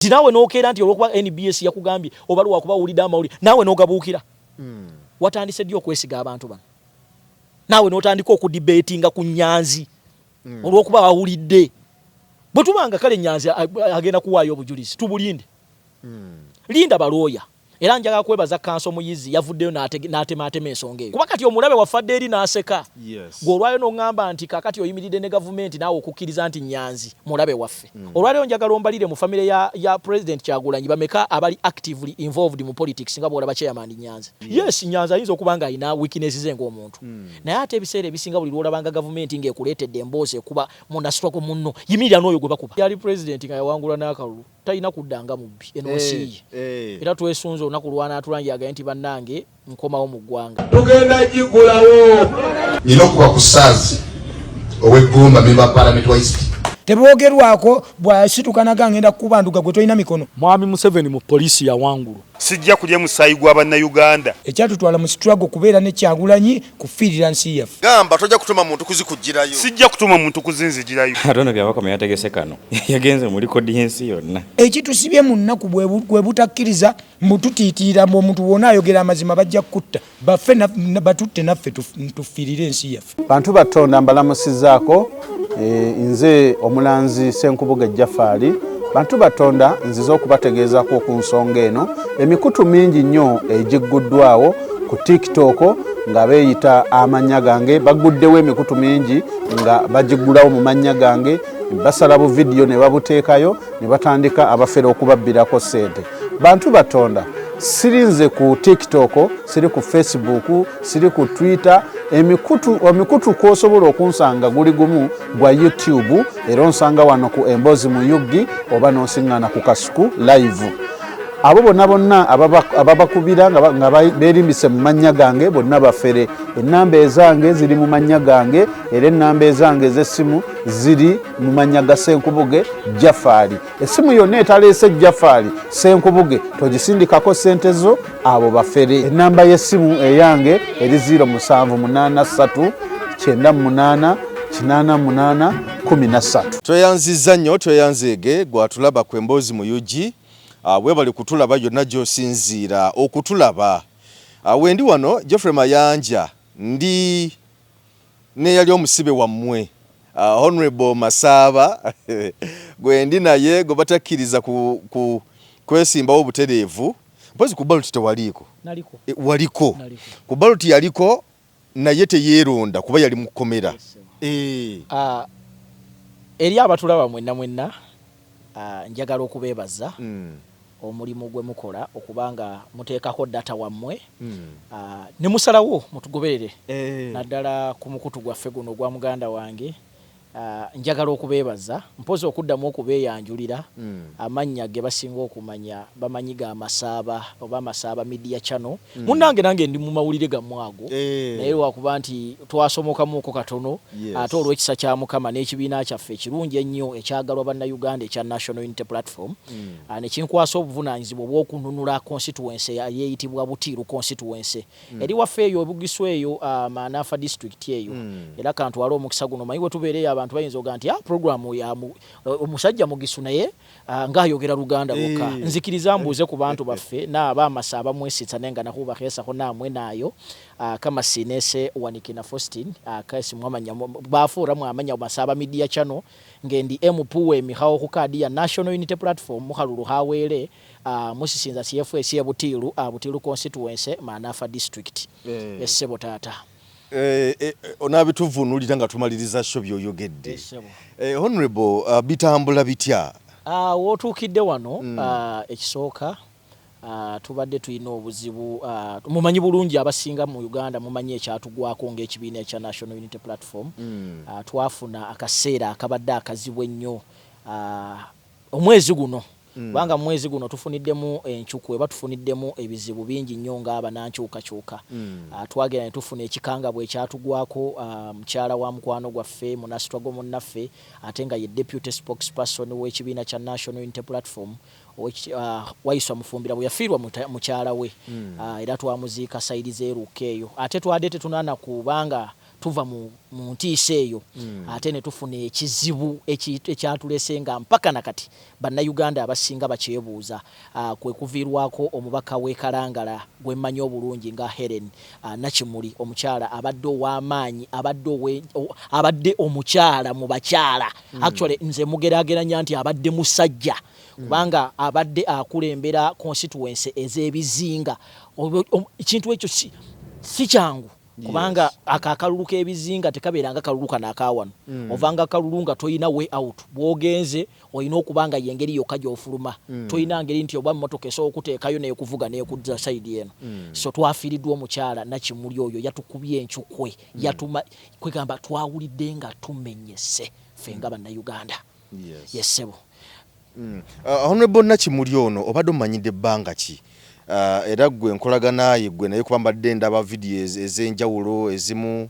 Tinawe nokera nti olwokuba NBS yakugambye obalu wakuba ulida amawuli nawe nogabuukira. Watandise dio kwesiga abantu bano. Nawe notandika okudebatinga ku Nyanzi. Olwokuba awulidde. Bwe tubanga kale Nyanzi agenda kuwaayo obujulizi tubulinde. Linda balooya. Era njaga kwebaza kanso muyizi yavuddeyo n'atema ensonga eyo. Kuba kati omulabe wafadde eri n'aseka. Olwayo n'ongamba nti kakati oyimiridde ne gavumenti naawe okukkiriza nti Nyanzi mulabe waffe. Olwalero njagala ombalire mu family ya President Kyagulanyi bameka abali actively involved mu politics nga bwolaba chairman Nyanzi. Yes, Nyanzi ayinza okuba nga alina weaknesses ng'omuntu. Naye ate ebiseera ebisinga buli lwolabanga gavumenti ng'ekuleetedde emboozi ekuba munda struggle munno yimirira n'oyo gwe bakuba. Yali president nga yawangula n'akalulu talina kuddanga mubbi enosi. Era twesunze olunaku lwana atulangira agaye nti bannange nkomawo mu ggwanga. Tugenda gigulawo. Nina okuba ku ssaazi ow'eggumba memba Parliament wa East. Teboogerwako bw'asitukanaga ngenda kubanduka gwe tolina mikono. Mwami Museveni mu poliisi ya wangulu. Sijja kulya musayi gwa bannayuganda. Ekyatutwala mu struggle kubeera ne Kyagulanyi kufiirira nsi yaffe. Gamba tojja kutuma muntu kuzikujjirayo. Sijja kutuma muntu kuzinzijirayo. Atono byabakoma yategese kano. Yagenze muri kodi y'ensi yonna. Ekitusibye mu nnaku bwe butakkiriza mbututiitiira mu omuntu wonna ayogera amazima bajja kutta. Baffe batutte naffe tufiirire ensi yaffe. Bantu batonda mbalamusizaako nze omulanzi Senkubuge Jafari. Bantu batonda nziza okubategeezako ku nsonga eno emikutu mingi nnyo egigguddwawo ku TikTok nga beeyita amannya gange baguddewo emikutu mingi nga bagiggulawo mu mannya gange basala bu video ne babuteekayo ne batandika abafere okubabbirako ssente. Bantu batonda sirinze ku TikTok, siri ku Facebook, siri ku Twitter, emikutu kw'osobola okunsanga guli gumu gwa YouTube era onsanga wano ku Emboozi mu Yuggi oba n'osiŋŋaana ku Kasuku live. Abo bonna ababakubira nga beerimbise mu mannya gange bonna bafere. Ennamba ezange ziri mu mannya gange era ennamba ezange ez'essimu ziri mu mannya ga Senkubuge Jafari. Essimu yonna etaleese Jafari Senkubuge togisindikako ssente zo abo bafere. Ennamba y'essimu eyange eri 0783 98 88 13. Tweyanziza nnyo tweyanzeege gwatulaba ku Emboozi mu Yuggi. Webali kutulaba yonna gy'osinziira okutulaba. Wendi wano Geoffrey Mayanja ndi ne yali omusibe wammwe Honorable Masaba gwendi naye gwe batakkiriza kwesimbawo obutereevu. Mpozi ku ballot tewaliiko. Naliko. Waliko. Ku ballot yaliko naye teyeeronda kuba yali mu kkomera. Eri abatulaba mwenna njagala okubeebaza omulimu gwe mukola okubanga muteekako data wammwe ne musalawo mutugoberere naddala ku mukutu gwaffe guno gwa muganda wange. Njagala okubeebaza mpozi okuddamu okubeeyanjulira amannya ge basinga okumanya bamanyiga Masaba oba Masaba Media Channel. Munnange nange ndi mu mawulire gammwago naye wakuba nti twasomokamuko katono ate olw'ekisa kya Mukama n'ekibiina kyaffe ekirungi ennyo ekyagalwa bannayuganda ekya National Unity Platform ne kinkwasa obuvunaanyizibwa obw'okununula constituency yeeyitibwa Butiru constituency eri waffe eyo Bugiswa eyo Manafa district eyo era kantwala omukisa guno manyi we tubeereyo abantu bayinza oga nti programu ya omusajja Mugisu naye ng'ayogera Luganda bokka. Nzikiriza mbuuze ku bantu baffe n'aba Masaba mwesitsa nenga nakuba keesako naamwe naayo kama sinese wanikina Faustin kaisi mwamanya bafuura mwamanya Masaba Media Channel ngendi MPW mihawo ku kadi ya National Unity Platform muhalulu haweere musisinza CFS ya Butiru constituency Manafa district essebo taata. Onabituvunulira nga tumaliriza sho byoyogedde. Honorable bitambula bitya? Wotuukidde wano ekisooka tubadde tulina obuzibu mumanyi bulungi abasinga mu Uganda mumanyi ekyatugwako ng'ekibiina ekya National Unity Platform. Twafuna akaseera akabadde akazibu ennyo omwezi guno. Banga mwezi guno tufuniddemu enchuku eba tufuniddemu ebizibu bingi nnyo ng'abanankyukakyuka. Twagera ne tufuna ekikangabwa ekyatugwako mukyala wa mukwano gwaffe munasitwago munnaffe ate nga ye deputy spokesperson w'ekibiina kya National Unity Platform Waiswa Mufumbira bwe yafiirwa mukyala we era twamuziika sayidi zeeruuka eyo ate twadde tetunana kubanga tuva mu ntiisa eyo ate ne tufuna ekizibu ekyatulesenga mpaka nakati bannayuganda abasinga bakyebuuza kwe kuviirwako omubaka w'e Kalangala gwe mmanyi obulungi nga Helen Nakimuli omukyala abadde ow'amaanyi abadde omukyala mu bakyala actually nze mugeraageranya nti abadde musajja kubanga abadde akulembera constituency ez'ebizinga ekintu ekyo si kyangu kubanga akakalulu k'ebizinga tekabeeranga kalulu kana akawano ovanga kalulu nga toyina way out bwogenze oyina okubanga yengeri yokka gy'ofuluma toyina ngeri nti oba mmotoka esobola okuteekayo neekuvuga neekudza sayidi eno so twafiiriddwa omukyala Nakimuli oyo yatukubye enkyukwe yatuma kwegamba twawulidde nga tumenyese ffe nga bannayuganda yesebo Honorable Nakimuli ono obadde omanyidde ebbanga ki era gwe nkolaganaye gwe naye kuba mbadde ndaba video ez'enjawulo ezimu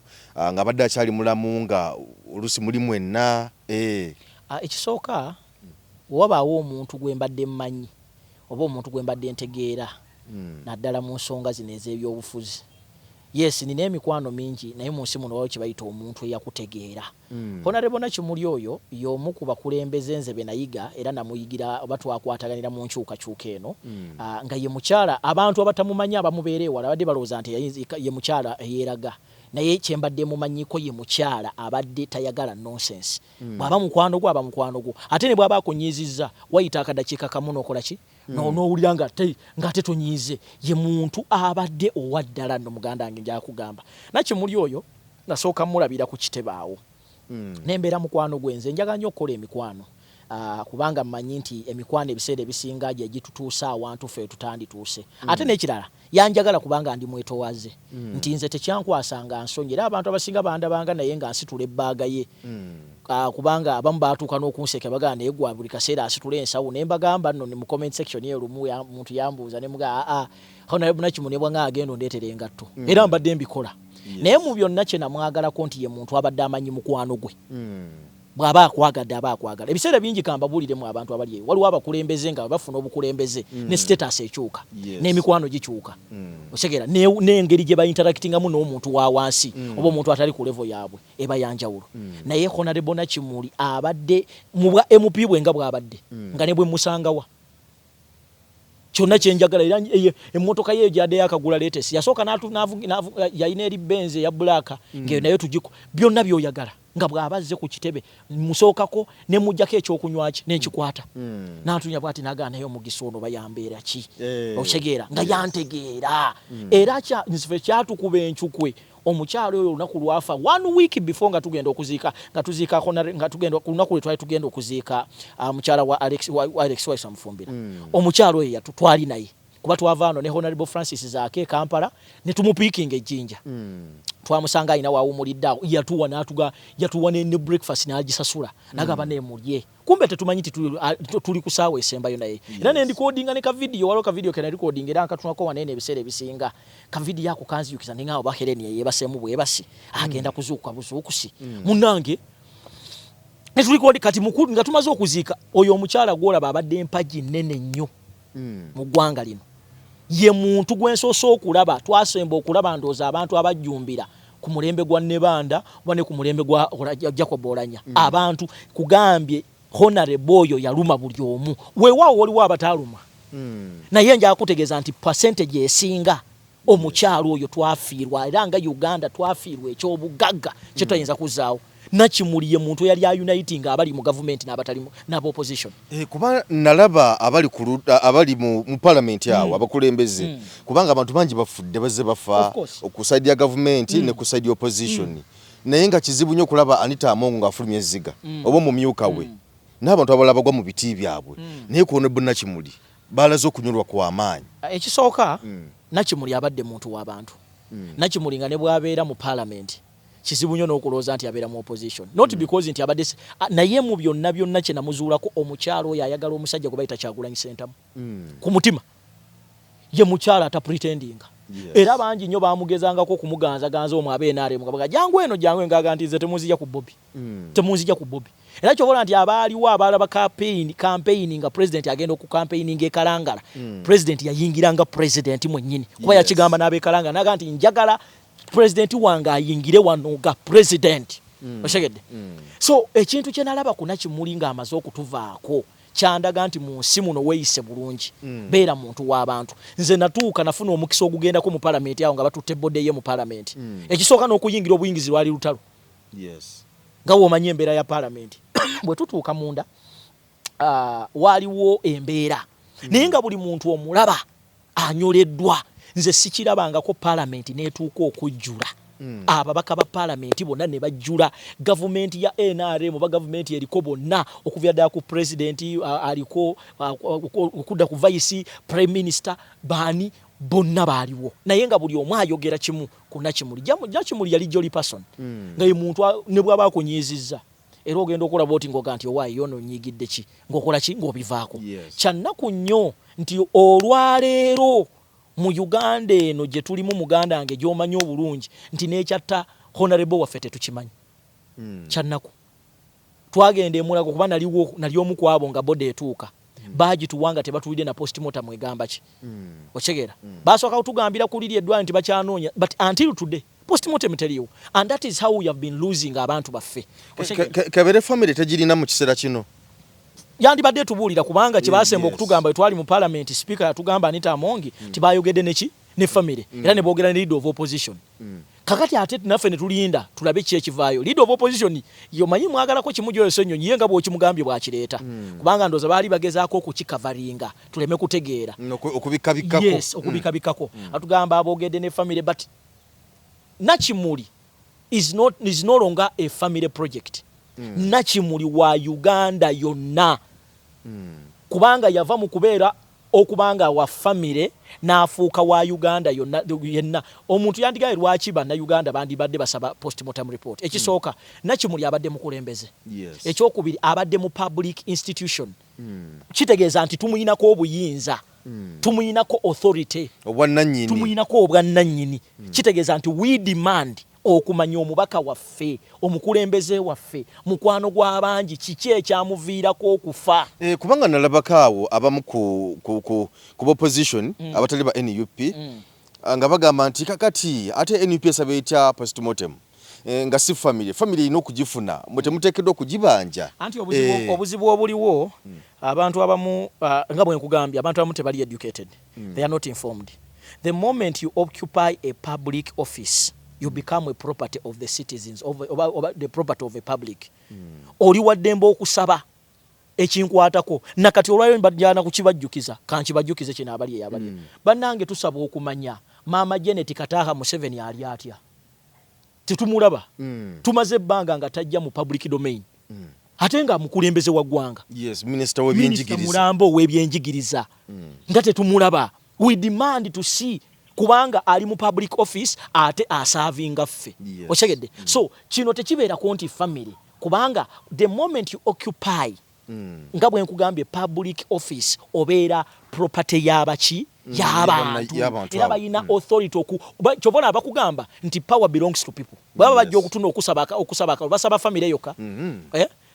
nga badde akyali mulamu nga olusi muli mwenna ekisooka wabaawo omuntu gwe mbadde mmanyi oba omuntu gwe mbadde ntegeera naddala mu nsonga zino ez'ebyobufuzi yes nina emikwano mingi naye mu nsi muno waliwo kye bayita omuntu eyakutegeera Honorable Nakimuli oyo y'omu ku bakulembeze nze be nayiga era namuyigira oba twakwataganira mu nkyukakyuka eno nga ye mukyala abantu abatamumanyi abamubeera ewala badde balowooza nti ye mukyala eyeeraga naye kyembadde mumanyiko ye mukyala abadde tayagala nonsense bw'aba mukwano gwo aba mukwano gwo ate ne bw'aba akunyiizizza wayita akadakiika kamu n'okola ki n'owulira ng'ate tonyiize ye muntu abadde owaddala nno muganda wange njakugamba Nakimuli oyo nasooka mulabira ku kitebe awo nembeera mukwano gwe nze njaga nnyo okukola emikwano kubanga mmanyi nti emikwano ebiseera ebisinga gye gitutuusa awantu ffe tutandituuse ate n'ekirala yanjagala kubanga ndi mwetowaze nti nze tekyankwasanga nsonyi era abantu abasinga bandabanga naye nga nsitula ebbaaga ye kubanga abamu baatuuka n'okunseka bagamba naye gwa buli kaseera asitula ensawo ne mbagamba nno mu comment section erumu muntu yambuuza ne mugaa Honorable Nakimuli bwanga agenda ondeetera engatto era mbadde mbikola naye mu byonna kye namwagalako nti ye muntu abadde amanyi mukwano gwe bw'aba akwagadde aba akwagala ebiseera bingi kambabuuliremu abantu abali eyo waliwo abakulembeze nga bafuna obukulembeze ne status ekyuka n'emikwano gikyuka osekera n'engeri gye bayinteractingamu n'omuntu wa wansi oba omuntu atali ku level yaabwe eba yanjawulo naye Honorable Nakimuli abadde mu bwa MP bwe nga bw'abadde nga ne bwe musangawa kyonna kyenjagala era emmotoka ye gyadde yakagula latest yasooka yayina eri Benz ya black ng'eyo nayo tugiko byonna byoyagala nga bw'abazze ku kitebe musookako ne mujjako ekyokunywaki n'enkikwata n'atunya bw'ati n'agamba naye omugisa ono bayambeera ki okitegera nga yantegeera era nsife kyatukuba encukwe omukyalo oyo olunaku lwafa 1 week before nga tugenda okuziika nga tugenda ku lunaku lwe twali tugenda okuziika mukyala wa Alex Waisa Mufumbira omukyalo oyo twali naye kuba twavaano ne Honorable Francis Zaake Kampala ne tumupiikinga ejjinja twamusanga alina waawumuliddeawo yatuwa ne breakfast n'agisasula n'agamba neemulye kumbe tetumanyi tuli ku saawa esembayo naye era ne ndikodinga ne kavidiyo waliwo kavidiyo ke nalikodinga era nkatunako wanene ebiseera ebisinga kavidiyo ako kanziyukiza ne ngaawo Bahereni yeebasemu bwebasi agenda kuzuukuka buzuukusi munnange ne tulikodi kati mukulu nga tumaze okuziika oyo omukyala gw'olaba abadde empagi nnene nnyo mu ggwanga lino ye muntu gwensoose okulaba twasemba okulaba ndooza abantu abajjumbira ku mulembe gwa Nebanda wane ku mulembe gwa Jacob Olanya abantu kugambye Honorable oyo yaluma buli omu weewaawo waliwo abataaluma naye nja kutegeeza nti percentage esinga omukyalo oyo twafiirwa era nga Uganda twafiirwa ekyobugagga kye tuyinza kuzaawo Nakimuli ye muntu yali uniting abali mu government n'abatali n'abo opposition kuba nalaba abali mu parliament yawo abakulembeze kubanga abantu bangi bafudde bazze bafa okusaidia government ne kusaidia opposition naye nga kizibu nnyo kulaba Anita Amongo ng'afulumya ezziga oba mu myuka we n'abantu abalala bagwa mu biti byabwe naye ku Honorable Nakimuli balaze okunyolwa kw'amaanyi ekisooka Nakimuli abadde muntu w'abantu Nakimuli nga ne bw'abeera mu parliament kizibu nnyo n'okulooza nti abeera mu opposition not because nti abadde naye mu byonna kye namuzuulako omukyalo oyo ayagala omusajja gwe bayita Kyagulanyi Ssentamu ku mutima ye mukyala atapretendinga era bangi nnyo baamugezangako okumuganzaganza omwo ab'NRM nga baga jangu eno ngaaga nti nze temunzija ku Bobby era kyobola nti abaaliwo abalaba campaign nga president agenda okucampaigninga e Kalangala president yayingiranga president mwennyini kuba yakigamba n'ab'e Kalangala naga nti njagala president wange ayingire wano ga president oshegedde so ekintu kye nalaba kuna kimuli ng'amaze okutuvaako kyandaga nti mu nsi muno weeyise bulungi beera muntu w'abantu nze natuuka nafuna omukisa ogugendako mu palamenti awo nga batutte bodde ye mu palamenti ekisooka n'okuyingira obuyingizi lwali lutalo nga woomanyi embeera ya palamenti bwe tutuuka munda waaliwo embeera naye nga buli muntu omulaba anyoleddwa nze sikirabangako palamenti n'etuuka okujjula ababaka ba palamenti bonna ne bajjula gavumenti ya NRM oba gavumenti eriko bonna okuvya ddala ku president aliko okudda ku vice prime minister baani bonna baaliwo naye nga buli omu ayogera kimu kuna kimuli kimuli yali jolly person nga ye muntu ne bw'aba akunyiizizza era ogenda okola voting oga nti owaayi yono nyigidde ki ng'okola ki ng'obivaako kyannaku nnyo nti olwaleero mu Uganda eno gye tulimu muganda wange gy'omanyi obulungi nti n'ekyatta honorable waffe tetukimanyi kyannaku twagenda emulago kuba nali omu ku abo nga bode etuuka baagituwanga tebatuwulidde na postmortem egamba ki okitegeera baasooka kutugambira kuliri eddwaliro nti bakyanoonya but until today postmortem teriiwo and that is how we have been losing abantu baffe kabere family tegirina mu kiseera kino yandibadde tubuulira kubanga kyebasemba okutugamba twali mu parliament speaker yatugamba Anita Amongi tibayogedde neki ne family era ne boogera ne leader of opposition kakati ate naffe ne tulinda tulabe ki ekivaayo leader of opposition yomanyi mwagalako kimu gyoyose ennyonyi ye nga bw'okimugambye bwakireeta kubanga ndoza baali bagezaako okukikavaringa tuleme kutegeera okubikabikkako yes okubikabikkako atugamba aboogedde ne family but Nakimuli is no longer a family project Nakimuli wa Uganda yonna kubanga yava mu kubeera okubanga wa family n'afuuka wa Uganda yenna omuntu yandigaye lwaki banna Uganda bandibadde basaba postmortem report ekisooka Nakimuli abadde mukulembeze ekyokubiri abadde mu public institution kitegeeza nti tumuyinako obuyinza tumuyinako authority tumuyinako obwannannyini kitegeeza nti we demand okumanya omubaka waffe omukulembeze waffe mukwano gw'abangi kiki ekyamuviirako okufa kubanga nalabako awo abamu ku opposition abatali ba NUP nga bagamba nti kakati ate NUP esaba etya postmortem nga si family erina okugifuna mutemuteekeddwa okugibanja anti obuzibu obuliwo abantu abamu nga bwe nkugambye abantu abamu tebali educated they are not informed the moment you occupy a public office you become a property of the citizens of the property of a public oli waddembe okusaba ekinkwatako nakati olwayo bajjana kukibajjukiza kankibajjukize kino abali bannange tusaba okumanya Mama Janet Kataha Museveni ali atya tetumulaba tumaze ebbanga nga tajja mu public domain ate nga mukulembeze wa ggwanga minister w'ebyenjigiriza mulambo w'ebyenjigiriza nga tetumulaba we demand to see kubanga ali mu public office ate asavinga ffe oshegedde so kino tekibeera konti family kubanga the moment you occupy nga bwe nkugambye public office obeera property y'abaki y'abantu era bayina authority kyobona abakugamba nti power belongs to people baba bajja okutuna okusaba basaba family yokka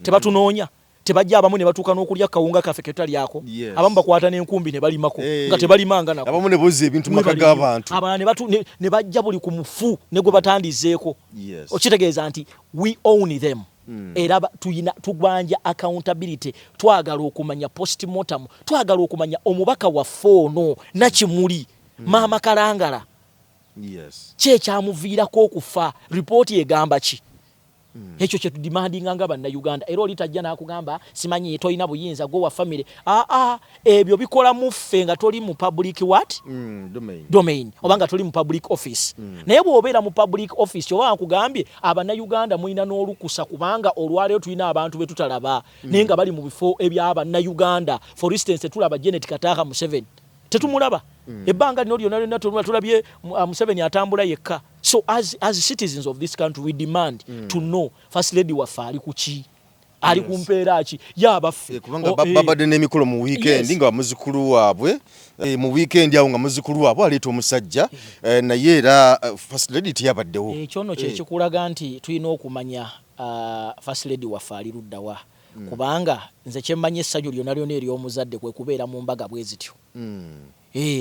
tebatunoonya tebajja abamu ne batuuka n'okulya kawunga kaffe ketalyako abamu bakwata n'enkumbi ne balimako nga tebalimanga nako abamu ne boza ebintu maka g'abantu abala ne bajja buli ku mufu ne gwe batandizeeko okitegeeza nti we own them era tugwanja accountability twagala okumanya postmortem twagala okumanya omubaka waffe ono Nakimuli Maama Kalangala kyekyamuviirako okufa ripooti egamba ki ekyo kye tudimandinga nga banna Uganda era oli tajja n'akugamba simanyi toyina buyinza gwo wa family ebyo bikola muffe nga toli mu public domain oba nga toli mu public office naye bw'obeera mu public office oba nkugambye abanna Uganda muyina n'olukusa kubanga olwaleero tulina abantu be tutalaba naye nga bali mu bifo ebyabanna Uganda for instance tulaba Janet Kataha Museveni tetumulaba ebbanga lino lyonna tulabye Museveni atambula yekka so as citizens of this country we demand to know first lady waffe ali kuki ali kumpeera ki yabaffe kubanga babadde n'emikolo mu weekend nga muzukulu waabwe mu weekend awo nga muzukulu waabwe aleeta omusajja naye era first lady teyabaddewo ekyono kyekikulaga nti tulina okumanya first lady waffe ali luddawa kubanga nze kyemmanyi essanyu lyonna lyonna ery'omuzadde kwe kubeera mu mbaga bwe zityo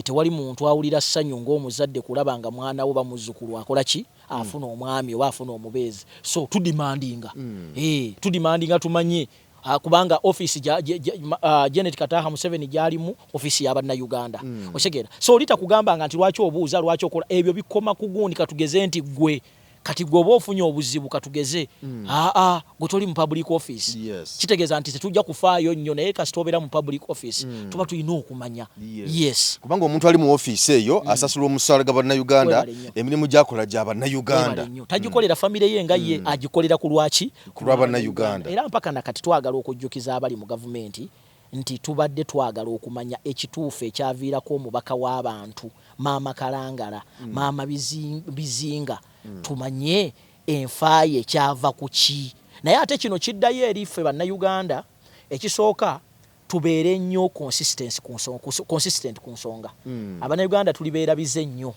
tewali muntu awulira ssanyu ng'omuzadde kulaba nga mwana wo bamuzzukulu akola ki afuna omwami oba afuna omubeezi so tudimandinga tumanye kubanga office Janet Kataha Museveni gyalimu office y'Abannayuganda oshegera so olita kugamba nti lwaki obuuza lwaki okola ebyo bikoma ku gundi katugeze nti gwe kati gwe oba ofunye obuzibu katugeze gwe toli mu public office kitegeeza nti tetujja kufaayo nnyo naye kasita obeera mu public office tuba tulina okumanya kubanga omuntu ali mu office eyo asasula omusaala g'Abannayuganda emirimu gy'akola gy'Abannayuganda tagikolera famire ye nga ye agikolera ku lwaki ku lw'Abannayuganda era mpaka nakati twagala okujjukiza abali mu gavumenti nti tubadde twagala okumanya ekituufu ekyaviirako omubaka w'abantu maama Kalangala maama Bizinga tumanye enfaaye kyava ku ki naye ate kino kiddayo eri ffe Bannayuganda ekisooka tubeere nnyo consistent ku nsonga Abannayuganda tulibeera bize nnyo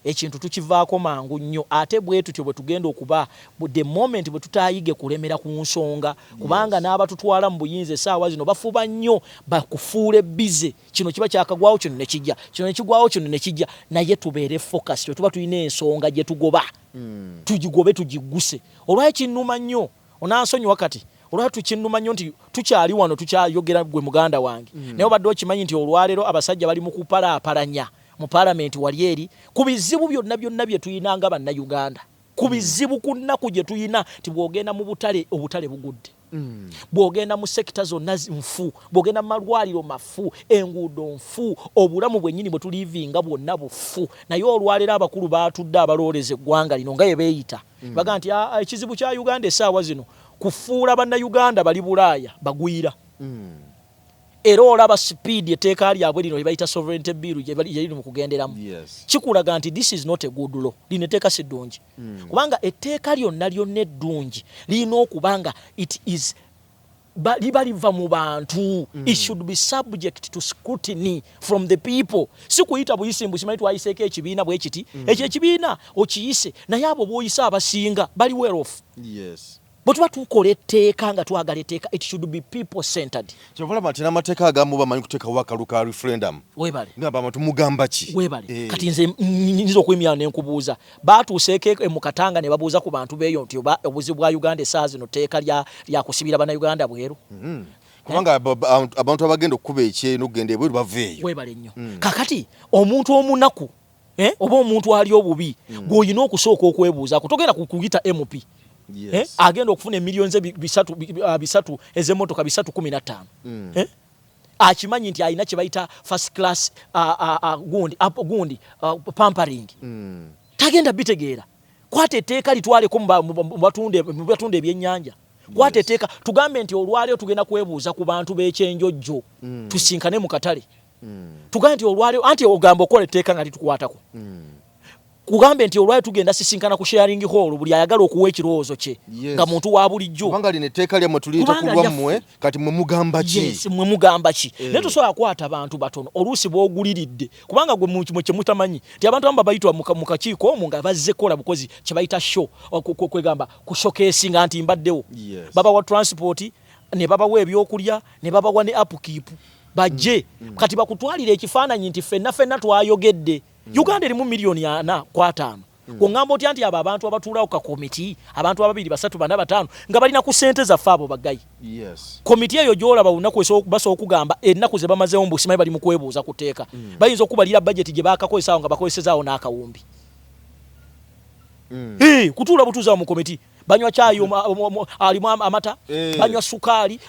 ekintu tukivaako mangu nnyo ate bwe tutyo bwe tugenda okuba the moment bwe tutayige kulemera ku nsonga kubanga n'abatutwala mu buyinza essaawa zino bafuba nnyo bakufuule bize kino kiba kyakagwawo kino ne kijja kino ne kigwawo kino ne kijja naye tubeere focus kyo tuba tulina ensonga gye tugoba tugigobe tugiguse olwaye kinnuma nnyo onansonyiwa kati olwaye tukinnuma nnyo nti tukyali wano tukyayogera gwe muganda wange naye obadde okimanyi nti olwaleero abasajja bali mu kupalaapalanya mu parliament wali eri ku bizibu byonna bye tuyina nga Bannayuganda ku bizibu ku nnaku gye tuyina nti bw'ogenda mu obutale bugudde bw'ogenda mu sekita zonna nfu bw'ogenda mu malwaliro mafu enguudo nfu obulamu bwennyini bwe tulivinga bwonna bufu naye olwaleero abakulu baatudde abalooleza eggwanga lino nga ye beeyita baga nti ekizibu kya Uganda essaawa zino kufuula Bannayuganda bali Bulaaya bagwira era olaba speed etteeka lyabwe lino libayita sovereignty bill liri mu kugenderamu kikulaga nti this is not a good law lino etteeka si ddungi kubanga etteeka lyonna eddungi lirina okubanga it is liba liva mu bantu it should be subject to scrutiny from the people si kuyita buyisimbu simanyi twayiseeko ekibiina bwe kiti ekyo ekibiina okiyise naye abo b'oyise abasinga bali well off bwe tuba tukola etteeka nga twagala etteeka it should be people centered kyovalaba nti n'amateeka agamu bamanyi kuteekawo akalulu ka referendum webale ngamba abantu mugamba ki webale kati nze nyiza okwemyana nenkubuuza baatuuseeko mu Katanga ne babuuza ku bantu beeyo nti obuzibu bwa Uganda essaawa zino tteeka lya kusibira Bannayuganda bweru kubanga abantu abagenda okukuba ekyeno okugenda ebweru baveeyo webale nnyo kakati omuntu omunaku oba omuntu ali obubi gw'olina okusooka okwebuuzaako togenda kuyita MP agenda okufuna emiliyoni bisatu ez'emmotoka 315 akimanyi nti alina kye bayita first class gundi pampering tagenda bitegeera kwata etteeka litwaleko mu batunda ebyennyanja kwata etteeka tugambe nti olwaleero tugenda kwebuuza ku bantu b'ekyenjojjo tusinkane mu katale tugambe nti olwaleero anti ogamba okola etteeka nga litukwatako kugambe nti olwaye tugenda sisinkana ku sharing hall buli ayagala okuwa ekirowoozo kye nga muntu wa bulijjo kubanga lino etteeka lyammwe tuliyita ku lwammwe kati mwe mugamba ki mwe mugamba ki naye tosobola kwata abantu batono oluusi booguliridde kubanga gwe kye mutamanyi nti abantu abamu babayitwa mu kakiiko omwo nga bazze kola bukozi kye bayita show kwegamba kushokeesinga nti mbaddewo babawa transport ne babawa ebyokulya ne babawa ne upkeep bajje kati bakutwalira ekifaananyi nti ffenna twayogedde Uganda erimu miliyoni 4.5 kungamba otya nti abo abantu abatuulawo ka komiti abantu 2 3 4 5 nga balina ku ssente zaffe abo bagayi komiti eyo gy'olaba olunaku basobola okugamba ennaku ze bamazeewo mbu simanyi bali mu kwebuuza ku tteeka bayinza okubalira bajeti gye baakakozesaawo nga bakozesezaawo n'akawumbi kutuula butuuza mu komiti banywa chai alimu amata banywa sukaali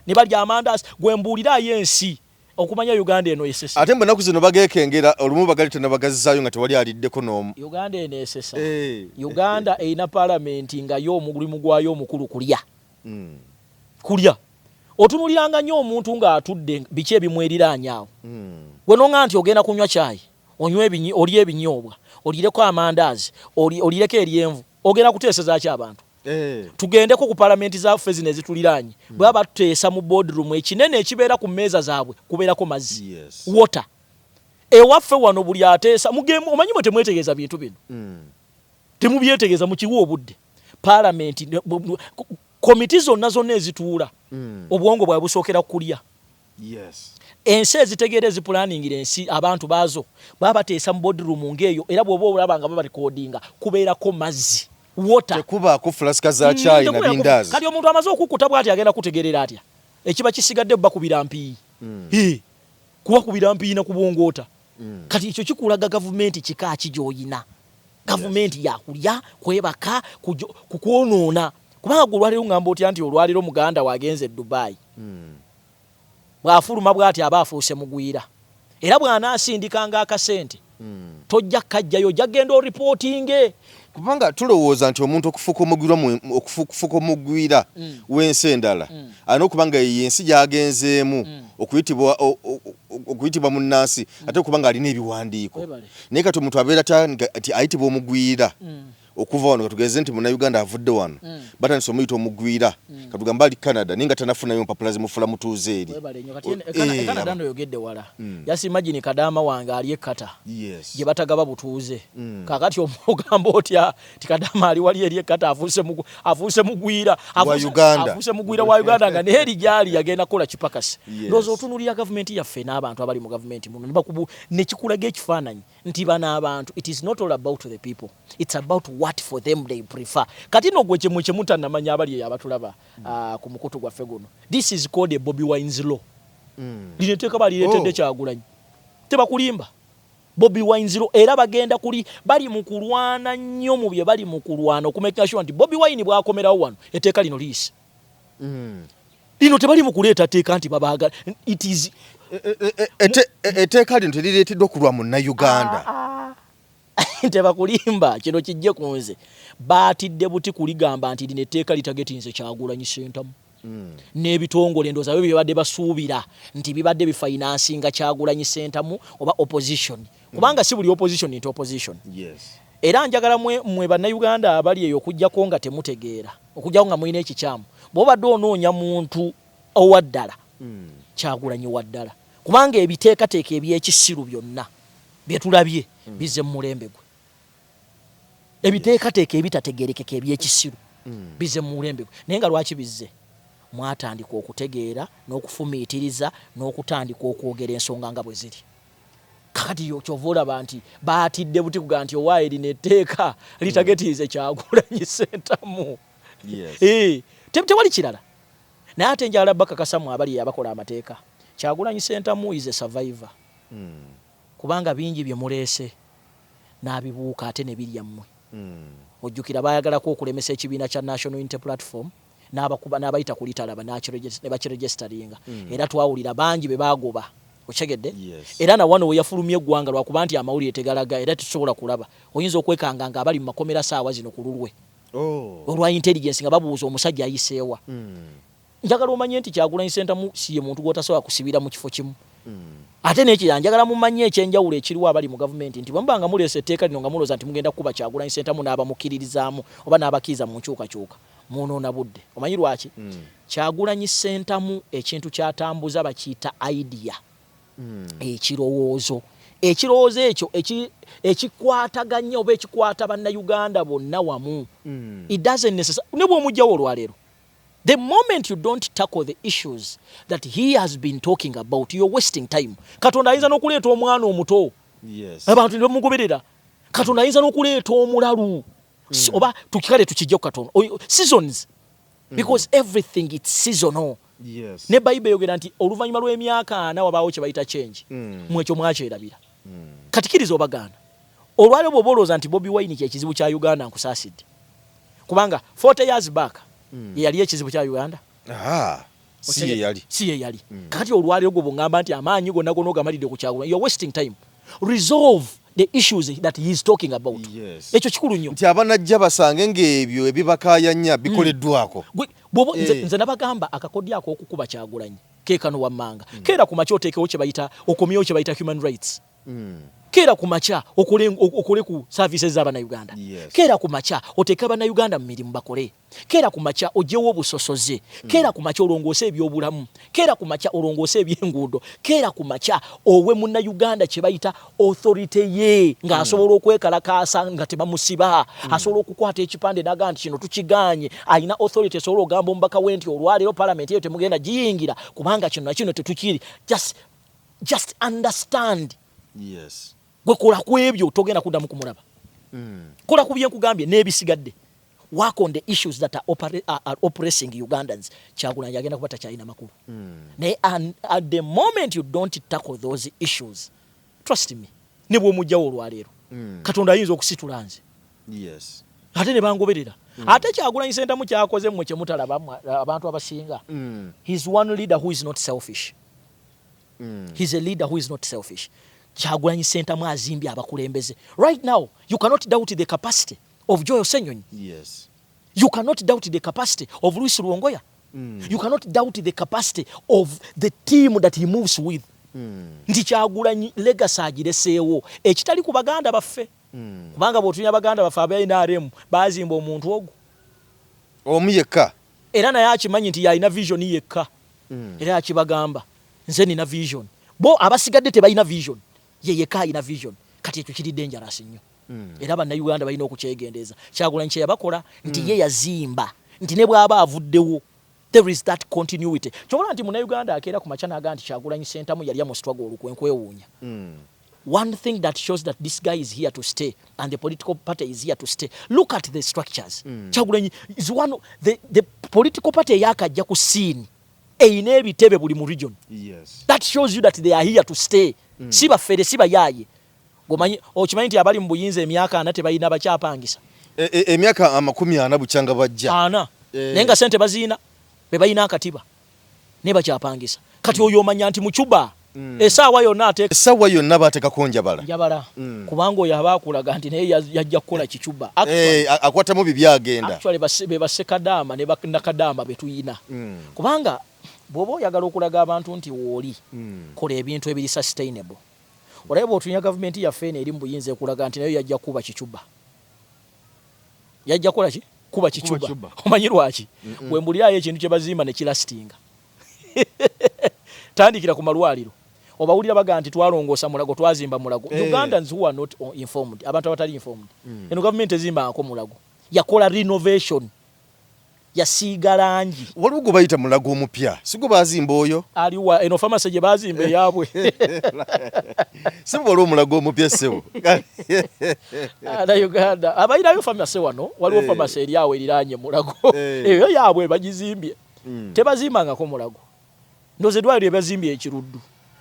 ne balya amandazi gwembuulira yensi okumanya Uganda eno esesa ate mbenaku zino bagekengera olumu bagalite nabagazizaayo nga tewali aliddeko n'omu Uganda eno esesa Uganda erina palamenti nga yo omulimu gwayo omukulu kulya otunuliranga nnyo omuntu ng'atudde biki ebimweriranyaawo wenonga nti ogenda kunywa chai olya ebinyoobwa olireko amandaazi olireko eryenvu ogenda kuteeseza ki abantu tugendeko ku palamenti zaffe zino ezituliranye bwe baba tuteesa mu boardroom ekinene ekibeera ku mmeeza zaabwe kubeerako mazzi water ewaffe wano buli ateesa omanyi mwe temwetegeeza bintu bino temubyetegeeza mukiwa obudde palamenti komiti zonna ezituula obwongo bwa busookera kulya ensi ezitegeera ezipulaningira ensi abantu baazo babateesa mu boardroom ng'eyo era bw'oba olaba nga babarekodinga kubeerako mazzi water tekubaako fulasika za chai na bindaazi kati omuntu amaze okukuta bw'ati agenda kutegerera atya ekiba kisigadde bakubira mpiyi kuba kubira mpiyi na kubongoota kati ekyo kikulaga gavumenti kika kijoyina gavumenti yakulya kwebaka kukwonoona kubanga olwaliro ngamba otya nti olwaliro muganda wagenze e Dubai bw'afuluma bw'ati aba afuuse mugwira era bw'anaasindikanga akasente tojja kajjayo jagenda oripootinge kubanga tulowooza nti omuntu okufuka omugwira w'ensi endala alina okubanga yensi gyagenzeemu okuyitibwa munnansi ate okubanga alina ebiwandiiko naye kati omuntu abeera ti ayitibwa omugwira okuva wano katugeze nti munnayuganda avudde wano batandise omuyita omugwira katugamba ali Canada naye nga tanafunayo mpapula zimufula mutuuze eri Canada ndoyogedde wala yasi imagine kadama wange ali ekkata gye batagaba butuuze kakati omugamba otya ti kadama ali wali eri ekkata afuuse mugwira wa Uganda nga neeri gyali yagenda kukola kipakasi ndowooza otunulira gavumenti yaffe n'abantu abali mu gavumenti muno ne kikulaga ekifaananyi nti bano abantu it is not all about the people it's about what for them they prefer kati no gwe kyemwe kyemutanamanya abali abatulaba ku mukutu gwaffe guno this is called a Bobi Wine's law lineteeka baliretedde Kyagulanyi tebakulimba Bobi Wine's law era bagenda kuli bali mu kulwana nnyo mu bye bali mu kulwana okumeka sure nti Bobi Wine bwakomerawo wano etteeka lino liisi lino tebali mu kuleeta tteeka nti babaagala it is etteeka lino terireeteddwa okulwa munnayuganda tebakulimba kino kijje ku nze baatidde buti kuligamba nti lino etteeka litagetinze Kyagulanyi Ssentamu n'ebitongole ndooza byo bibadde basuubira nti bibadde bifinansinga Kyagulanyi Ssentamu oba opposition kubanga si buli opposition nti opposition era njagala mwe bannayuganda abali eyo okujjako nga temutegeera okujjako nga mulina ekikyamu bw'obadde onoonya muntu owaddala Kyagulanyi waddala kubanga ebiteekateeka eby'ekisiru byonna bye tulabye bize mu mulembe gwe ebiteekateeka ebitategeerekeka eby'ekisiru bize mu mulembe gwe naye nga lwaki bizze mwatandika okutegeera n'okufumiitiriza n'okutandika okwogera ensonga nga bwe ziri kati kyova olaba nti baatidde buti kuga nti owaaye lino etteeka litagetiize Kyagulanyi Ssentamu tewali kirala naye ate njagala bakakasamu abali abakola amateeka Kyagulanyi Ssentamu is a survivor kubanga bingi bye muleese n'abibuuka ate ne birya mmwe ojjukira baayagalako okulemesa ekibiina kya National Unity Platform n'abakuba n'abayita kulitalaba ne bakiregisteringa era twawulira bangi be baagoba okyegedde era na wano we yafulumya eggwanga lwakuba nti amawulire tegalaga era tusobola kulaba oyinza okwekanga nga abali mu makomera saawa zino ku lulwe olwa intelligence nga babuuza omusajja ayiseewa njagala omanye nti Kyagulanyi Ssentamu si ye muntu gw'otasobola kusibira mu kifo kimu ate n'ekirala njagala mumanye ekyenjawulo ekiriwo abali mu gavumenti nti bwemba nga muleese etteeka lino nga mulooza nti mugenda kuba Kyagulanyi Ssentamu n'abamukkiririzaamu oba n'abakkiriza mu nkyukakyuka munoona budde omanyi lwaki Kyagulanyi Ssentamu ekintu kyatambuza bakiyita idea ekirowoozo ekyo ekikwataganya oba ekikwata bannayuganda bonna wamu it doesn't necessarily ne bw'omugjawo olwaleero the moment you don't tackle the issues that he has been talking about you're wasting time Katonda ayinza n'okuleeta omwana omuto abantu ne bamugoberera Katonda ayinza n'okuleeta omulalu oba tukikale tukijja ku Katonda seasons because everything it's seasonal ne Bible yogera nti oluvannyuma lw'emyaka 4 wabaawo kye bayita change mwekyo mwakyerabira katikiriza obaganda olwaleero bw'oba olowooza nti Bobi Wine kyekizibu kya Uganda nkusaasidde kubanga 40 years back yali ekizibu kya Uganda si ye yali kati olwaleero gwe bw'oŋŋamba nti amaanyi gonna ogamalidde ku Kyagulanyi you're wasting time resolve the issues that he is talking about ekyo kikulu nnyo nti abanajja basange ng'ebyo ebibakaayanya bikoleddwako nze nabagamba akakodya ako okukuba Kyagulanyi keekano wammanga keera ku makya oteekewo kye bayita okomyewo kye bayita human rights keera ku makya okole ku services z'Abannayuganda keera ku makya oteeke Abannayuganda mu mirimu bakole keera ku makya ogyewo obusosoze keera ku makya olongoose ebyobulamu keera ku makya olongoose eby'enguudo keera ku makya owe munnayuganda kye bayita authority ye ng'asobola okwekalakaasa nga tebamusiba asobola okukwata ekipande n'agamba nti kino tukiganye alina authority esobola ogamba omubaka we nti olwaleero palamenti eyo temugenda giyingira kubanga kino nakino tetukiri just just understand. Yes. Gwe kola ku ebyo togenda kuddamu kumulaba. Kola ku bye nkugambye n'ebisigadde. Work on the issues that are oppressing Ugandans. Kyagulanyi agenda kubata kyalina makulu. And at the moment you don't tackle those issues, trust me, ne bw'omugyawo olwaleero. Katonda ayinza okusitula nze. Yes. Ate ne bangoberera. Ate Kyagulanyi Ssentamu kyakoze mmwe kye mutalaba abantu abasinga. He's one leader who is not selfish. He's a leader who is not selfish. Kyagulanyi Ssentamu azimbye abakulembeze. Right now, you cannot doubt the capacity of Joel Ssenyonyi. Yes. You cannot doubt the capacity of Luis Luongoya. You cannot doubt the capacity of the team that he moves with. Nti Kyagulanyi legacy agireseewo ekitali ku baganda baffe. Kubanga bw'otunya baganda baffe abayinaremu baazimba omuntu ogwo. Omu yekka. Era naye akimanyi nti yalina vision yekka. Era akibagamba nze nina vision. Bo abasigadde tebalina vision. Ye yekka alina vision. Kati ekyo kiri dangerous nnyo. Era bannayuganda balina okukyegendeeza. Kyagulanyi kye yabakola nti ye yazimba nti ne bw'aba avuddewo there is that continuity. Kyobola nti munnayuganda akeera ku makya n'agamba nti Kyagulanyi Ssentamu yali mu struggle olukwenkwewuunya. One thing that shows that this guy is here to stay and the political party is here to stay. Look at the structures. Kyagulanyi is one of the political party eyakajja ku scene eyina ebitebe buli mu region. Yes. That shows you that they are here to stay. Si bafere si bayaaye. Gomanyi okimanyi nti abali mu buyinza emyaka 4 tebalina bakyapangisa. Emyaka 40 bukyanga bajja. Ana. Naye nga sente baziina be balina akatiba ne bakyapangisa. Kati oyo omanya nti mu Cuba essaawa yonna ateeka essaawa yonna baateekako njabala. Njabala. Kubanga oyo abaakulaga nti naye yajja kukola kicuba. Akwatamu bibya agenda. Actually be basekadaama ne bakaddaama be tuyina. Kubanga bw'oba oyagala okulaga abantu nti wooli kola ebintu ebiri sustainable. Olaba otunya gavumenti yaffe eno eri mu buyinza ekulaga nti nayo yajja kuba kicuba. Yajja kola ki? Kuba kicuba. Omanyi lwaki? Bwe mbulirayo ekintu kye bazimba ne kilastinga. Tandikira ku malwaliro. Obawulira baga nti twalongoosa mulago twazimba mulago. Ugandans who are not informed, abantu abatali informed. Eno gavumenti ezimba ako mulago. Yakola renovation. Yasiiga langi. Waliwo gwe bayita mulago omupya. Si gwe baazimba oyo? Aliwa eno famasi gye baazimba yaabwe. Si waliwo omulago omupya ssebo. Ana Uganda. Abayirayo famasi wano, waliwo famasi eri awo eriraanye mulago. Eyo yaabwe bagizimbye. Tebazimbangako mulago. Ndoze dwaliro bazimbye ekiruddu.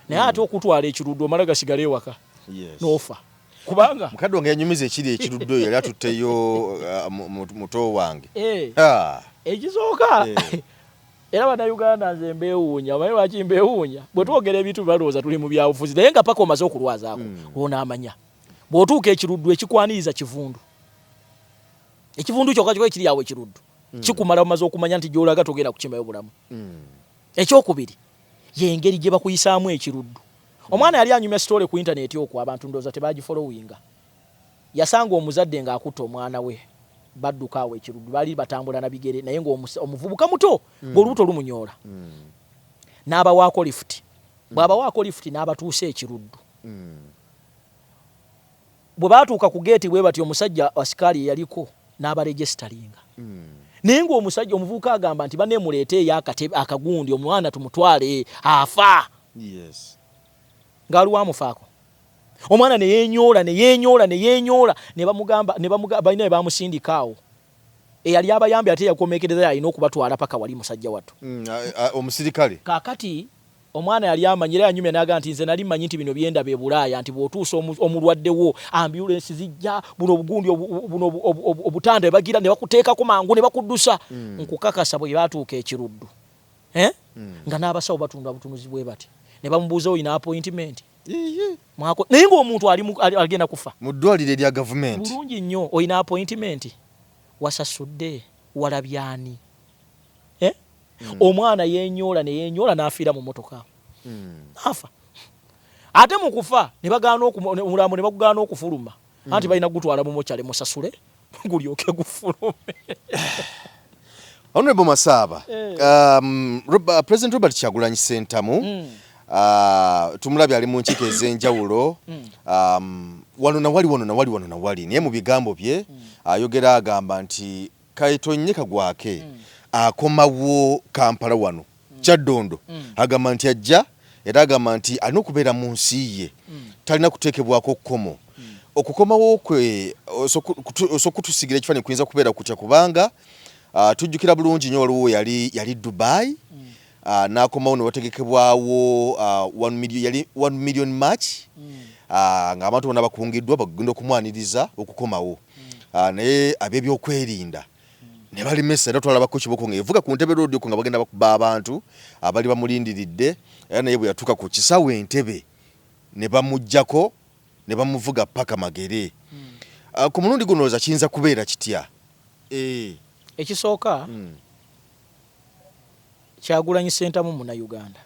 Naye ate okutwala ekiruddu omala gasigala ewaka. Yes. N'ofa. Kubanga mukadde wange yanyumiza ekiri ekiruddu oyo yali atutteyo muto wange. Ekisooka era bannayuganda nze mbeewuunya omanyi lwaki mbeewuunya bwe twogera ebintu balowooza tuli mu byabufuzi naye nga paka omaze okulwazaako onaamanya bw'otuuka ekiruddu ekikwaniriza kivundu ekivundu kyokka kiko ekiri awo ekiruddu kikumala omaze okumanya nti gy'olaga togenda kukimayo bulamu. Ekyokubiri y'engeri gye bakuyisaamu ekiruddu. Omwana yali anyumya sitole ku intaneti okwo abantu ndooza tebagifolowinga. Yasanga omuzadde ng'akutta omwana we badduka awo ekiruddu bali batambula na bigere naye ng'omuvubuka muto ng'olubuto lumunyoola. N'abawaako lifuti. Bw'abawaako lifuti n'abatuusa ekiruddu. Bwe baatuuka ku geeti bwe bati omusajja asikaali yaliko n'abaregisteringa. Naye ng'omusajja omuvubuka agamba nti baneemuleeteeyo akagundi omwana tumutwale afa. Yes. Ng'aliwo amufaako. Omwana ne yeenyoola ne bamugamba balina be bamusindika awo. Eyali abayambi ate yakomekereza alina okubatwala paka wali musajja wattu. Omusirikale. Kaakati omwana yali amanyira yanyumya n'agamba nti nze nali mmanyi nti bino byenda be Bulaaya nti bw'otuusa omulwaddewo ambulensi zijja buno obugundi obutanda bagira ne bakuteekako mangu ne bakuddusa. Nkukakasa bwe baatuuka ekiruddu. Nga n'abasawo batunda butunuzi bwe bati. Ne bamubuuza oyina appointment. Naye ng'omuntu agenda kufa. Mu ddwaliro erya gavumenti. Bulungi nnyo oyina appointment. Wasasudde walabyani. Omwana yeenyoola n'afiira mu motoka. Afa. Ate mu kufa ne bagaana omulamu ne bagugaana okufuluma. Anti balina gutwala mu mochale musasule gulyoke gufulume. Honorable Masaba, President Robert Kyagulanyi Ssentamu tumulabye ali mu nkiiko ez'enjawulo wano na wali naye mu bigambo bye ayogera agamba nti kayitonye kagwake akomawo Kampala wano Kyaddondo agamba nti ajja era agamba nti alina okubeera mu nsi ye talina kuteekebwako kkomo okukomawo kwe osokutusigira ekifaananyi kuyinza kubeera kutya kubanga tujjukira bulungi nnyo waliwo yali Dubai n'akomawo ne wategekebwawo 1 million march ng'abantu bonna bakungiddwa bagenda okumwaniriza okukomawo naye ab'ebyokwerinda ne balimesa era twalabako kiboko ng'evuga ku ntebe lodioko nga bagenda bakuba abantu abali bamulindiridde era naye bwe yatuuka ku kisawo Entebbe ne bamuggyako ne bamuvuga paka magere ku mulundi guno kiyinza kubeera kitya ekisooka Kyagulanyi Ssentamu Munnayuganda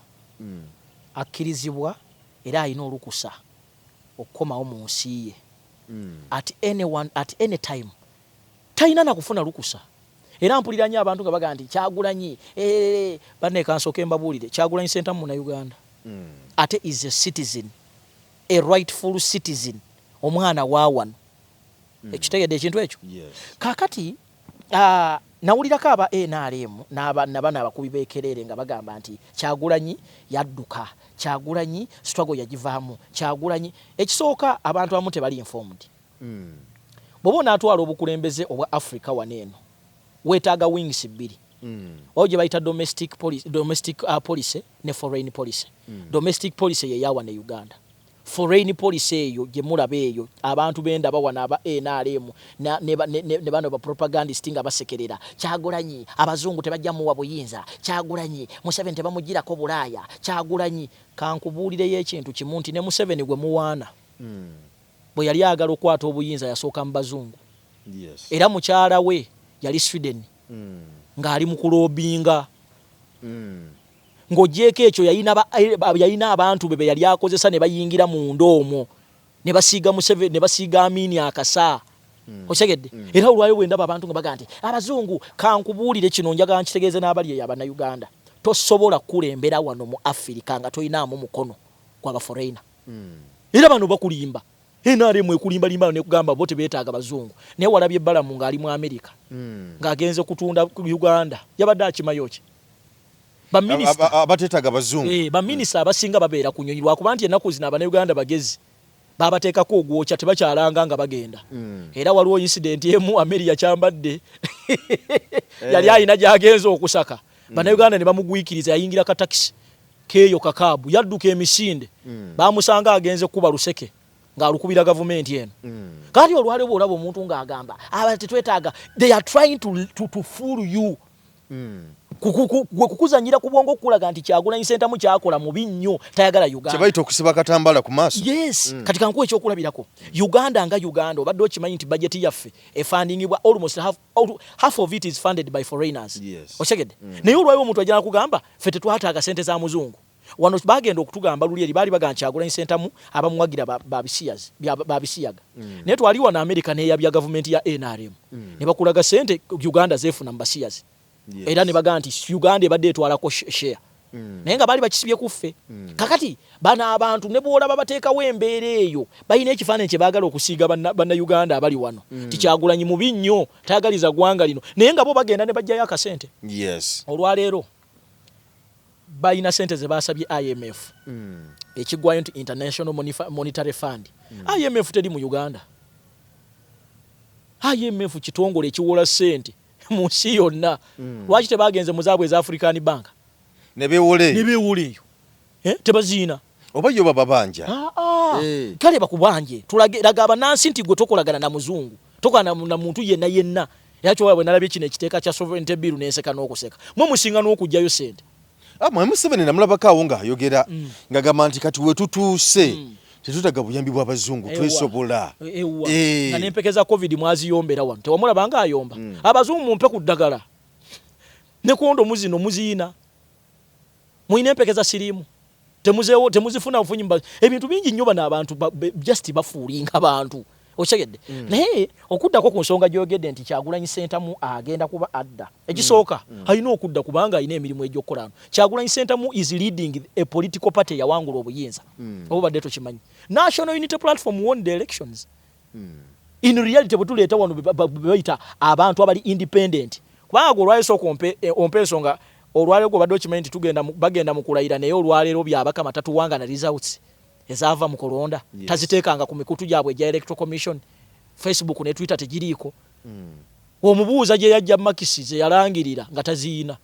akkirizibwa era alina olukusa okukomawo mu nsi ye at any time talina na kufuna lukusa era mpulira nnyo abantu nga baga nti Kyagulanyi banne kansooke mbabuulire Kyagulanyi Ssentamu Munnayuganda ate is a citizen, a rightful citizen, omwana wa wano ekitegedde ekintu ekyo kakati nawulirako aba NRM n'abana abakubi b'ekerere nga bagamba nti Kyagulanyi yadduka, Kyagulanyi struggle yagivaamu, Kyagulanyi ekisooka abantu abamu tebali informed. Bw'oba onaatwala obukulembeze obwa Africa waneeno weetaaga wings bbiri oyo gye bayita domestic policy ne foreign policy. Domestic policy ye yawa ne Uganda, foreign policy eyo gye mulaba eyo abantu benda bawana aba NRM ne bano ba propagandist nga basekerera Kyagulanyi abazungu tebajja muwa buyinza, Kyagulanyi Museveni tebamugirako Bulaaya, Kyagulanyi kankubuulireyo ekintu kimu nti ne Museveni gwe muwaana bwe yali agala okwata obuyinza yasooka mu bazungu era mukyala we yali Sweden ng'ali mu kulobinga ng'ogyeko ekyo yalina abantu be yali akozesa ne bayingira mu ndoomo ne basiiga Museveni ne basiiga Amini akasa okyegedde era olwayo bwe ndaba abantu nga baga nti abazungu kankubuulire kino njagala nkitegeeze n'abali eyo Abannayuganda tosobola kulembera wano mu Africa nga toyinaamu mukono gw'aba foreigner era bano bakulimba NRM ekulimbalimba ne kugamba bo tebeetaaga bazungu naye walabye Balamu ng'ali mu America ng'agenze kutunda Uganda yabadde akimayo ki abateetaaga bazungu baminisita abasinga babeera ku nnyonyi lwakuba nti ennaku zino Abannayuganda bagezi babateekako ogwokya tebakyalanga nga bagenda era waliwo incident emu Ameri yakyambadde yali alina gy'agenze okusaka Bannayuganda ne bamugwikiriza yayingira katakisi keeyo kakaabu yadduka emisinde bamusanga agenze kuba luseke ng'alukubira gavumenti eno kati olwali oba olaba omuntu ng'agamba tetwetaaga they are trying to fool you kukuzanyira ku bwongo okulaga nti Kyagulanyi Ssentamu kyakola mubi nnyo tayagala Uganda kyebayita okusiba katambala ku maaso yes kati kankuwa ekyokulabirako Uganda nga Uganda obadde okimanyi nti budget yaffe efundingibwa almost half of it is funded by foreigners okyegedde naye olwayo omuntu ajja nakugamba ffe tetwataaga sente za muzungu wano bagenda okutugamba luli eri baali bagamba Kyagulanyi Ssentamu abamuwagira babisiyaga naye twali wano America neyabya gavumenti ya NRM ne bakulaga sente Uganda zeefuna mu basiyazi era ne bagamba nti Uganda ebadde etwalako share naye nga baali bakisibye kuffe kakati bana abantu ne bwolaba bateekawo embeera eyo balina ekifaananyi kye baagala okusiiga Bannayuganda abali wano ti Kyagulanyi mubi nnyo tayagaliza ggwanga lino naye nga bo bagenda ne bajjayo akasente olwaleero balina sente ze baasabye IMF ekiggwayo nti International Monetary Fund IMF teri mu Uganda IMF kitongole ekiwola sente mu nsi yonna lwaki tebagenze mu zaabwe eza African Bank ne beewole eyo tebaziina oba yo baba banja kale bakubanje tulaga abanansi nti gwe tokolagana na muzungu tokolana na muntu yenna era kyo bwe nalabye kino ekiteeka kya sovereignty bill n'enseka n'okuseka mwe musinga n'okujjayo sente mwe Museveni namulabako ng'ayogera ng'agamba nti kati we tutuuse tetutaga buyambi bw'abazungu twesobola nga n'empeke za COVID mwaziyombera wano tewamulaba nga ayomba abazungu mumpe ku ddagala ne kondomu zino muziina muyina empeke za siriimu temuzifuna bufunyi ebintu bingi nnyo bano abantu just bafuulinga abantu okyegedde naye okuddako ku nsonga gyogedde nti Kyagulanyi Ssentamu agenda kuba adda ekisooka alina okudda kubanga alina emirimu egy'okukola ano Kyagulanyi Ssentamu is leading a political party yawangula obuyinza oba badde tokimanyi National Unity Platform won the elections in reality bwetuleeta wano bayita abantu abali independent kubanga olwayesooka ompe ensonga olwaleero gwe document bagenda mu kulayira naye olwaleero byabaka matatu wanga na results ezaava mu kolonda taziteekanga ku mikutu gyabwe gya electoral commission Facebook ne Twitter tegiriiko omubuuza gye yajja makisi ze yalangirira nga taziina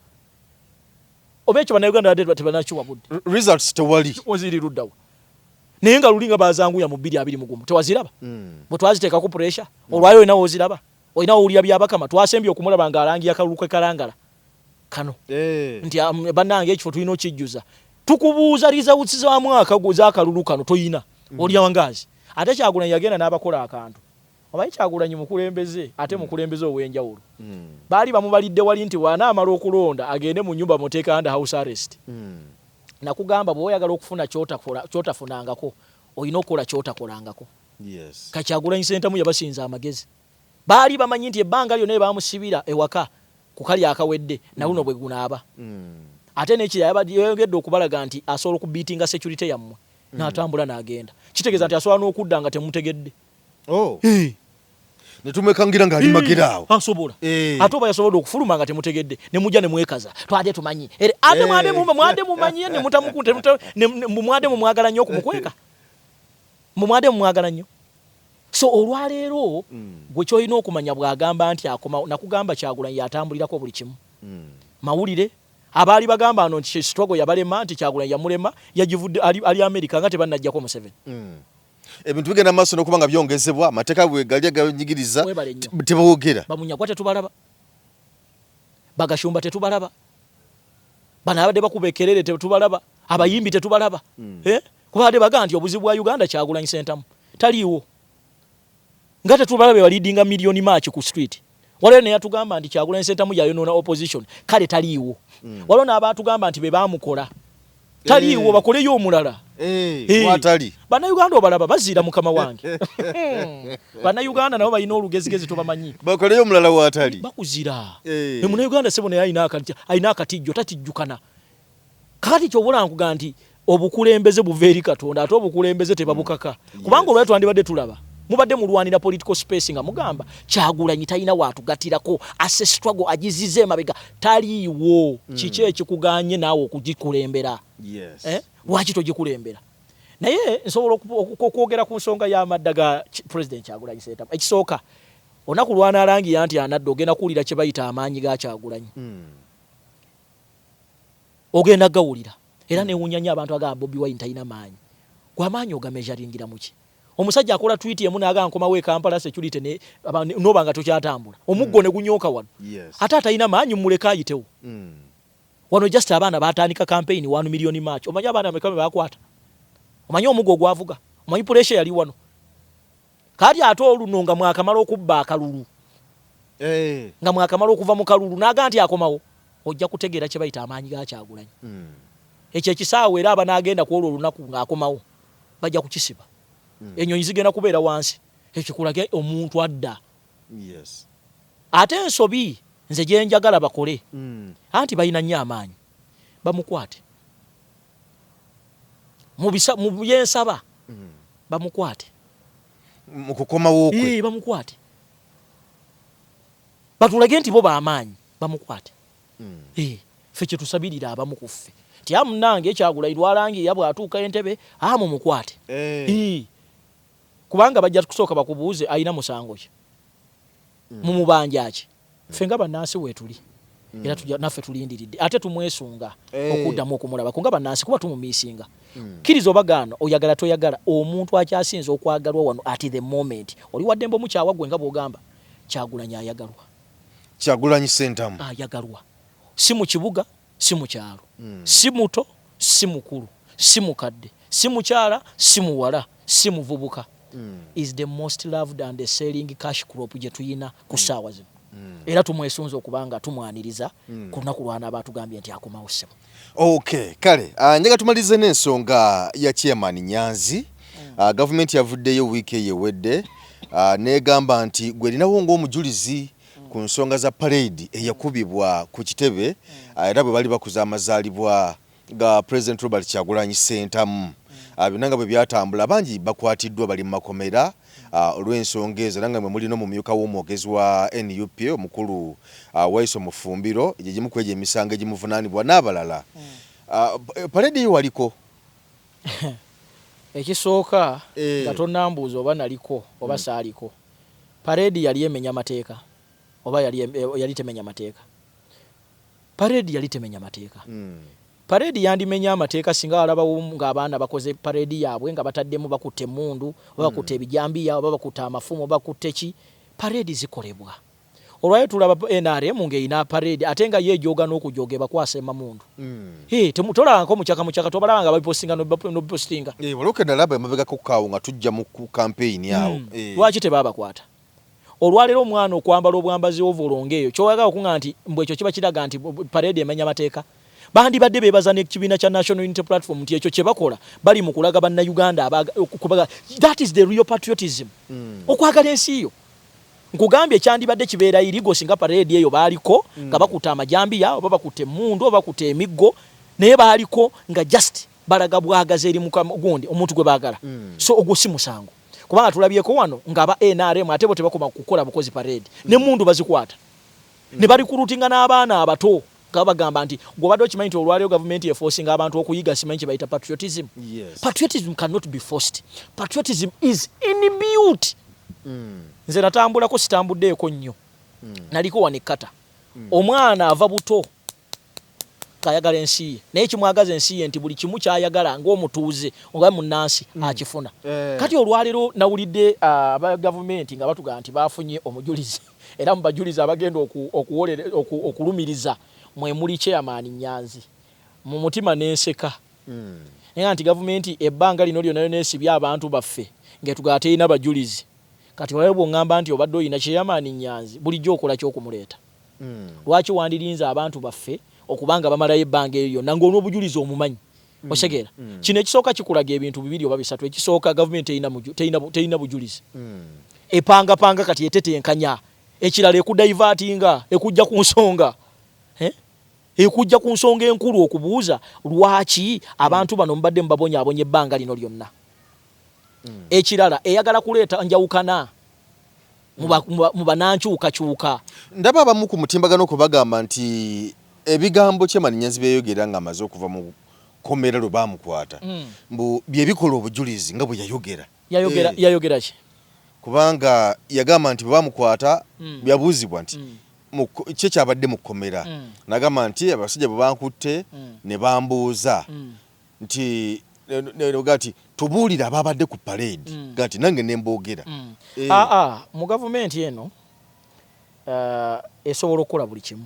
oba ekyo bannayuganda badde tebanakiwa budde results tewali oziri luddawa naye nga lulinga bazanguya mu 221 tewaziraba bwe twaziteeka ku pressure olwayo olina woziraba olina owulira byabakama twasembye okumulaba nga alangi yakalulukwe kalangala kano nti bannange ekifo tulina okijjuza tukubuuza results za mwaka z'akalulu kano toyina olya wangazi ate Kyagulanyi yagenda n'abakola akantu obaye Kyagulanyi mukulembeze ate mukulembeze ow'enjawulo baali bamubalidde wali nti wanaamala okulonda agende mu nnyumba muteeka under house arrest nakugamba bw'oyagala okufuna kyotafunangako olina okukola kyotakolangako ka Kyagulanyi Ssentamu yabasinza amagezi baali bamanyi nti ebbanga lyonna baamusibira ewaka ku kali akawedde na luno bwe gunaaba ate nekiyayongedde okubalaga nti asobola okubiitinga security yammwe n'atambula n'agenda kitegeeza nti asobola n'okudda nga temutegedde netumwekangira ng'ali magiraawo asobola ate oba yasobola okufuluma nga temutegedde ne mujja ne mwekaza twade tumanyi ate mwade mumanyi ne mutamukunte mwade mumwagala nnyo okumukweka mwade mumwagala nnyo so olwaleero gwe kyolina okumanya bw'agamba nti akoma nakugamba Kyagulanyi yatambulirako buli kimu mawulire abaali bagamba nti struggle yabalema nti Kyagulanyi yamulema yagivudde ali America nga tebannajjako mu 7 ebintu bigenda maaso n'okuba nga byongezebwa amateeka bwe gali aganyigiriza tebawogera bamunyagwa tetubalaba bagashumba tetubalaba bano abadde bakuba ekerere tetubalaba abayimbi tetubalaba kuba badde bagaa nti obuzibu bwa Uganda Kyagulanyi Ssentamu taliiwo nga tetubalabe balidinga milioni machi ku street wale ne yatugamba nti Kyagulanyi Ssentamu yayonoona opposition kale taliiwo wale n'abatugamba nti be baamukola taliiwo bakoleyo omulala watali bannayuganda obalaba bazira mukama wange bannayuganda nabo balina olugezigezi tobamanyi bakoleyo omulala watali bakuzira munnayuganda sebo naye ayina akatijjo tatijjukana kakati kyobola nkuga nti obukulembeze buva eri Katonda ate obukulembeze tebabukaka kubanga olwatu twandibadde tulaba mubadde mulwanira political space nga mugamba Kyagulanyi talina watugatirako ase struggle agizize mabega taliiwo kiki ekikuganye naawe okugikulembera lwaki togikulembera naye nsobola okwogera ku nsonga y'amadda ga President Kyagulanyi Ssentamu ekisooka onaku lwana alangira nti anadda ogenda kuwulira kye bayita amaanyi ga Kyagulanyi ogenda gawulira era newunyanya abantu agamba Bobi Wine talina maanyi gw'amaanyi ogamejaringira muki omusajja akola tweet emu n'agamba nkomawo e Kampala security noba nga tokyatambula omuggo ne gunyooka wano ate atalina maanyi muleka ayitewo wano just abaana batandika campaign 1 million match omanyi abaana ameka bakwata omanyi omuggo gwavuga omanyi pressure yali wano kati ate oluno nga mwakamala okubba akalulu nga mwakamala okuva mu kalulu n'agamba nti akomawo ojja kutegeera kye bayita amaanyi ga Kyagulanyi ekyo ekisaawe era abanagenda ku olwo olunaku ng'akomawo bajja kukisiba enyonyi zigenda kubeera wansi ekikulage omuntu adda ate ensobi nze gye njagala bakole anti balina nnyo amaanyi bamukwate mu byensaba bamukwate mu kukomawo kwe bamukwate batulage nti bo b'amaanyi bamukwate ffe kye tusabirira abamu ku ffe nti amunange Kyagulanyi lwalangirira bw'atuuka entebe mumukwate kubanga bajja kusooka bakubuuze ayina musango ki mumubanja ki ffe nga bannansi weetuli era naffe tulindiridde ate tumwesunga okuddamu okumulaba kunga bannansi kuba tumumiisinga kkiriza obagaano oyagala toyagala omuntu akyasinza okwagalwa wano at the moment oli wadde mbo mukyawa gwe nga bw'ogamba Kyagulanyi ayagalwa Kyagulanyi Ssentamu ayagalwa si mu kibuga si mu kyalo si muto si mukulu si mukadde si mukyala si muwala si muvubuka is the most loved and the selling cash crop gye tuyina ku ssaawa zino era tumwesunza okubanga tumwaniriza ku lunaku lwana abatugambye nti akomawo ssebo okay kale njaga tumalize n'ensonga ya chairman Nyanzi gavumenti yavuddeyo wiiki eyewedde negamba nti gwe linawo ng'omujulizi ku nsonga za parade eyakubibwa ku kitebe era bwe bali bakuza amazaalibwa ga President Robert Kyagulanyi Ssentamu binanga bwe byatambula bangi bakwatiddwa bali mu makomera olw'ensonga ezo era nga mwe mulina omumyuka w'omwogezi wa NUP omukulu Waiso Mufumbiro gye gimu ku egyo emisango egimuvunaanibwa n'abalala. Paredi yo waliko? Ekisooka nga tonnambuuza oba naliko oba saaliko. Paredi yali emenya mateeka oba yali temenya mateeka. Paredi yali temenya mateeka. Paredi yandimenya amateeka singa alabawo ng'abaana bakoze paredi yaabwe nga bataddemu bakutte emmundu oba bakutte ebijambiya oba bakutte amafumu oba bakutte ki. Paredi zikolebwa. Olwayo tulaba NRM ng'eyina paredi ate nga yeejoga n'okujooga bakwasa emamundu. Temutolanga mukyaka tobalaba nga babipostinga nobipostinga. Waliwo nalaba emabega kukaawo nga tujja mu kampeyini awo. Lwaki tebabakwata? Olwalero omwana okwambala obwambazi ovolonga eyo kyowagala okuŋŋa nti mbwe ekyo kiba kiraga nti paredi emenya mateeka. Bandi badde bebaza n'ekibiina kya National Unity Platform nti ekyo kye bakola bali mu kulaga bannayuganda okubaga. That is the real patriotism. Okwagala ensi yo. Nkugambye ekyandibadde kibeera irigo singa paredi eyo baaliko nga bakutte amajambiya oba bakutte emmundu oba bakutte emiggo naye baaliko nga just balaga bwagaza eri gundi omuntu gwe baagala. So ogwo si musango. Kubanga tulabyeko wano ng'aba NRM ate bo tebakoma kukola bukozi paredi n'emmundu bazikwata. Ne bali kurutinga n'abaana abato nga bagamba nti gw'obadde okimanyi nti olwaliro gavumenti eforcinga abantu okuyiga simanyi kye bayita patriotism. Patriotism cannot be forced. Patriotism is inbuilt. Nze natambulako sitambuddeeko nnyo. Naliko wanikata. Omwana ava buto kayagala ensi ye. Naye kimwagaza ensi ye nti buli kimu kyayagala ng'omutuuze nga munnansi akifuna. Kati olwaliro nawulidde aba gavumenti nga batugamba nti baafunye omujulizi. Era mu bajulizi abagenda okulumiriza mwe muli chairman Nyanzi. Mu mutima n'enseka. Naye nti gavumenti ebbanga lino lyonna n'esibya abantu baffe ng'etugamba teyina bajulizi. Kati waliwo bw'oŋŋamba nti obadde oyina chairman Nyanzi bulijjo okola ky'okumuleeta. Lwaki wandirinze abantu baffe okubanga bamalayo ebbanga eryo lyonna ng'olw'obujulizi omumanyi. Osegeera. Kino ekisooka kikulaga ebintu bibiri oba bisatu. Ekisooka gavumenti teyina bujulizi. Epangapanga kati etetenkanya. Ekirala ekudaivatinga ekujja ku nsonga. Ekujja ku nsonga enkulu okubuuza lwaki abantu bano mbadde mbabonyaabonye ebbanga lino lyonna. Ekirala eyagala kuleeta njawukana mu banankyukakyuka. Ndaba abamu ku mutimbagano okubagamba nti ebigambo Chairman Nyanzi beeyogera nga amaze okuva mu kkomera lwe baamukwata mbu bye bikola obujulizi nga bwe yayogera. Yayogera ki? Kubanga yagamba nti bwe baamukwata byabuuzibwa nti kye kyabadde mu kkomera. Nagamba nti abasajja bwe bankutte ne bambuuza nti gati tubuulire ababadde ku parade gati nange ne mboogera. Mu gavumenti eno esobola okukola buli kimu.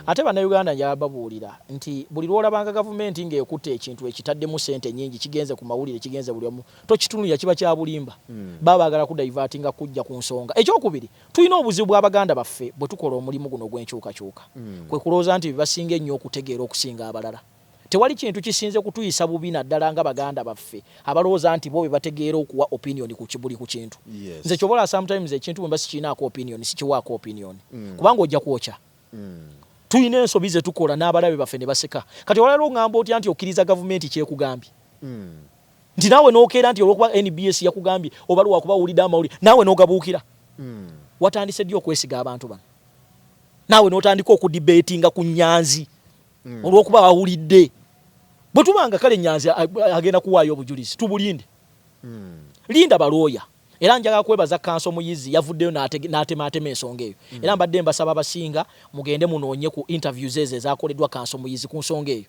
Ate bannayuganda njala babuulira nti buli lwolabanga gavumenti ng'ekutte ekintu ekitaddemu ssente nnyingi kigenze ku mawulire kigenze buli omu tokitunulira kiba kya bulimba. Baba baagala kudaivatinga kujja ku nsonga. Ekyokubiri tulina obuzibu bw'abaganda baffe bwe tukola omulimu guno gw'enkyukakyuka. Kwe kulowooza nti bibasinga ennyo okutegeera okusinga abalala. Tewali kintu kisinze kutuyisa bubi naddala nga baganda baffe abalowooza nti bo be bategeera okuwa opinion ku kibuli ku kintu. Nze kyobola sometimes ekintu bwe mba sikiinaako opinion sikiwaako opinion. Kubanga ojja kwokya. Tuyina ensobi ze tukola n'abalabe baffe ne baseka. Kati olwaliro oŋŋamba otya nti okkiriza gavumenti kyekugambye. Nti naawe n'okeera nti olwokuba NBS yakugambye oba lwakuba owulidde amawulire naawe n'ogabuukira. Watandise ddi okwesiga abantu bano? Naawe n'otandika okudibeetinga ku Nyanzi olwokuba wawulidde. Bwe tubanga kale Nyanzi agenda kuwaayo obujulizi tubulinde. Linda balooya. Era njaga kwebaza kanso muyizi yavuddeyo n'atema ensonga eyo. Era mbadde mbasaba abasinga mugende munoonye ku interviews ezo ezaakoleddwa kanso muyizi ku nsonga eyo.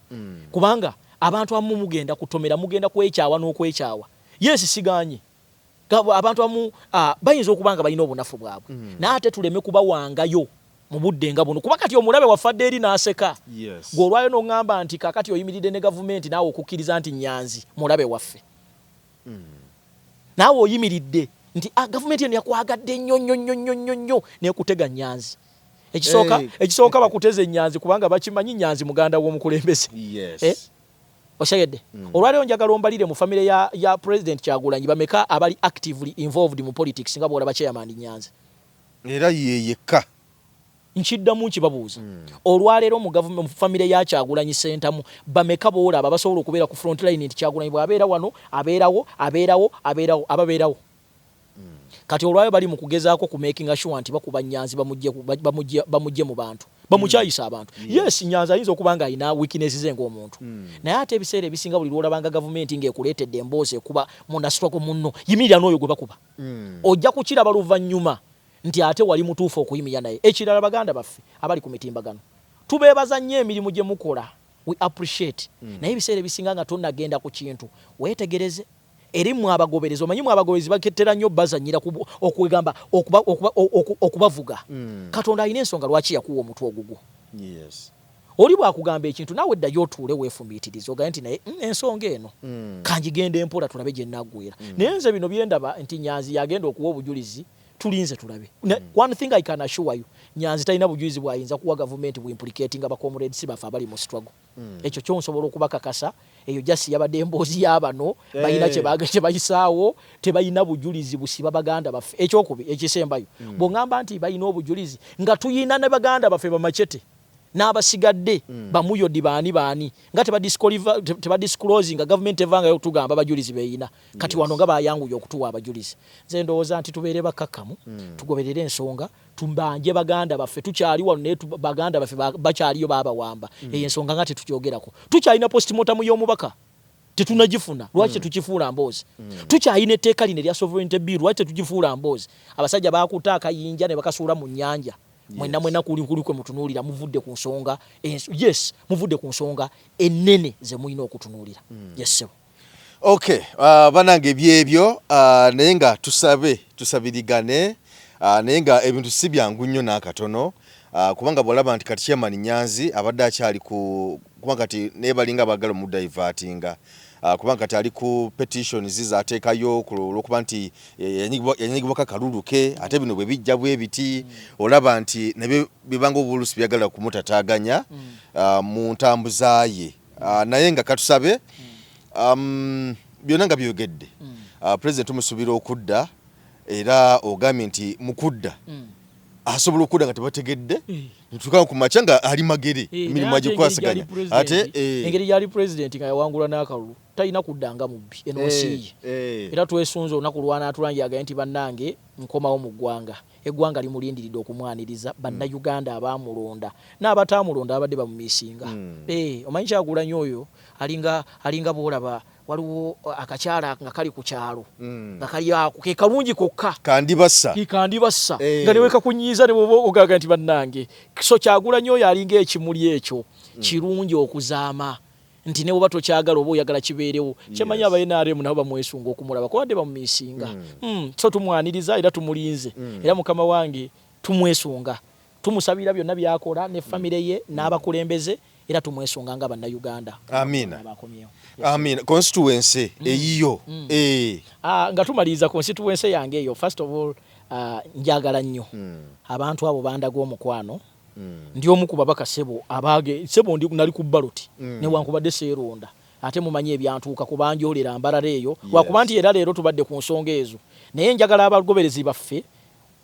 Kubanga abantu abamu mugenda kutomera mugenda kwekyawa n'okwekyawa. Yes siganye. Abantu abamu bayinza okubanga balina obunafu bwabwe. N'ate tuleme kubawangayo mu budde nga buno. Kuba kati omulabe wafadde eri n'aseka. Gw'olwayo n'oŋŋamba nti kakati oyimiridde ne gavumenti naawe okukkiriza nti Nyanzi mulabe waffe. Naawe oyimiridde nti gavumenti eno yakwagadde nnyo n'ekutega Nyanzi. Ekisooka bakuteze Nyanzi kubanga bakimanyi Nyanzi muganda w'omukulembeze. Oshayedde. Olwaliro njagala ombalire mu family ya President Kyagulanyi bameka abali actively involved mu politics nga bw'olaba chairman Nyanzi. Era yeyeka. nchiddamu kibabuuza olwaleero mu government mu family ya Kyagulanyi Ssentamu bameka boolaba basobola okubeera ku front line nti Kyagulanyi bw'abeera wano abeerawo kati olwayo bali mu kugezaako ku making sure nti bakuba Nyanzi bamujje mu bantu bamukyayisa abantu yes Nyanzi ayinza okuba nga alina weakness ze ng'omuntu naye ate ebiseera ebisinga buli lwolabanga gavumenti ng'ekuleetedde emboozi ekuba munda struggle munno yimirira n'oyo gwe bakuba ojja kukiraba luvannyuma nti ate wali mutuufu okuyimirira naye ekirala baganda baffe abali ku mitimbagano tubeebaza nnyo emirimu gye mukola we appreciate naye ebiseera ebisinga nga tonnagenda ku kintu weetegereze erimu abagoberezi omanyi mu abagoberezi bakettera nnyo bazanyira okwegamba okubavuga Katonda alina ensonga lwaki yakuwa omutwe ogugwo oli bwakugamba ekintu naawe ddayo otuule weefumiitiriza ogaye nti naye ensonga eno kanjigenda empola tulabe gye nnaggwera naye nze bino byendaba nti Nyanzi yagenda okuwa obujulizi tulinze tulabe one thing I can assure you Nyanzi talina bujulizi bwayinza kuwa gavumenti buimplicating abacomrades bafe abali mu struggle ekyo kyonsobola okubakakasa eyo jasi yabadde emboozi y'abano balina kye bayisaawo tebalina bujulizi busiba baganda baffe ekyokubi ekisembayo bw'ŋŋamba nti balina obujulizi nga tuyina ne baganda baffe bamachete n'abasigadde bamuyodi baani nga tebadisclose nga gavumenti evangayo okutugamba abajulizi beeyina kati wano nga bayanguye okutuwa abajulizi nze ndowooza nti tubeere bakakkamu tugoberere ensonga tumbanje baganda baffe tukyali wano naye baganda baffe bakyaliyo baabawamba eyo ensonga nga tetukyogerako tukyalina postmortem y'omubaka tetunagifuna lwaki tetukifuula mboozi tukyalina etteeka lino erya sovereignty bill lwaki tetukifuula mboozi abasajja bakuta akayinja ne bakasuula mu nnyanja mwena kuli kwe mutunuulira muvudde ku nsonga yes muvudde ku nsonga ennene ze mulina okutunuulira yes sir okay banange ebyebyo naye nga tusabirigane naye nga ebintu si byangu nnyo n'akatono kubanga bw'olaba nti kati Chairman Nyanzi abadde akyali kubanga kati naye balinga baagala omudivertinga kubanga kati ali ku petition zizaateekayo olw'okuba nti yanyigibwako akalulu ke ate bino bwe bijja bwe biti olaba nti nebyo bibanga obulusi byagala kumutataaganya mu ntambuza ye naye nga katusabe byonna nga byogedde President tumusuubira okudda era ogambye nti mukudda asobola okudda nga tebategedde nitukaa ku maca nga ali magere emirimu agikwasaganya ate engeri yali president nga yawangulwa n'akalulu talina kuddanga mubbi enoosi ye era twesunze olunaku lwanaatulanjagaye nti bannange nkomawo mu ggwanga eggwanga limulindiridde okumwaniriza bannayuganda abaamulonda n'abataamulonda abadde bamumiisinga omanyi Kyagulanyi oyo alinga bw'olaba waliwo akakyala nga kali ku kyalo nga kali ako ke kalungi kokka kandibassa nga neweka kunyiiza ne bwoba ogaga nti bannange so Kyagulanyi oyo alinga ekimuli ekyo kirungi okuzaama nti ne bwoba tokyagala oba oyagala kibeerewo kyemanyi abaNRM nabo bamwesunga okumulaba kubadde bamumiisinga so tumwaniriza era tumulinze era mukama wange tumwesunga tumusabira byonna byakola ne famire ye n'abakulembeze era tumwesunga nga bannayuganda amina constituency eyiyo nga tumaliriza constituency yange eyo first of all njagala nnyo abantu abo bandaga omukwano ndi omu ku babaka sebo ndi nali ku ballot newankubadde seeronda ate mumanyi ebyantuuka kubanjolera mbalala eyo wakuba nti era leero tubadde ku nsonga ezo naye njagala abagoberezi baffe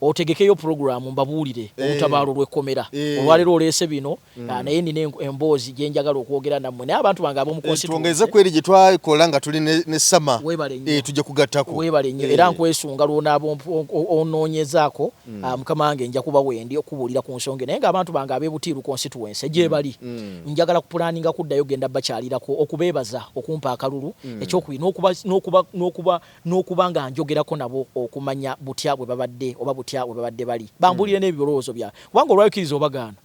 otegekeyo programu mbabuulire olutabaalo lw'ekkomera olwaleero oleese bino naye nina emboozi gye njagala okwogera nammwe naye abantu bange ab'omu twongeze ku eri gye twakola nga tuli ne sama tujja kugattako weebale nnyo era nkwesunga lwonaaba onoonyezaako mukama wange nja kuba wendi okubuulira ku nsonga naye ng'abantu bange ab'ebutiiru constituency gye bali njagala kupulaninga kuddayo genda bakyalirako okubeebaza okumpa akalulu ekyokubiri n'okuba nga njogerako nabo okumanya butya bwe babadde oba bwe babadde bali bambulire n'ebirowoozo byabwe kubanga olwayikiriza obagaana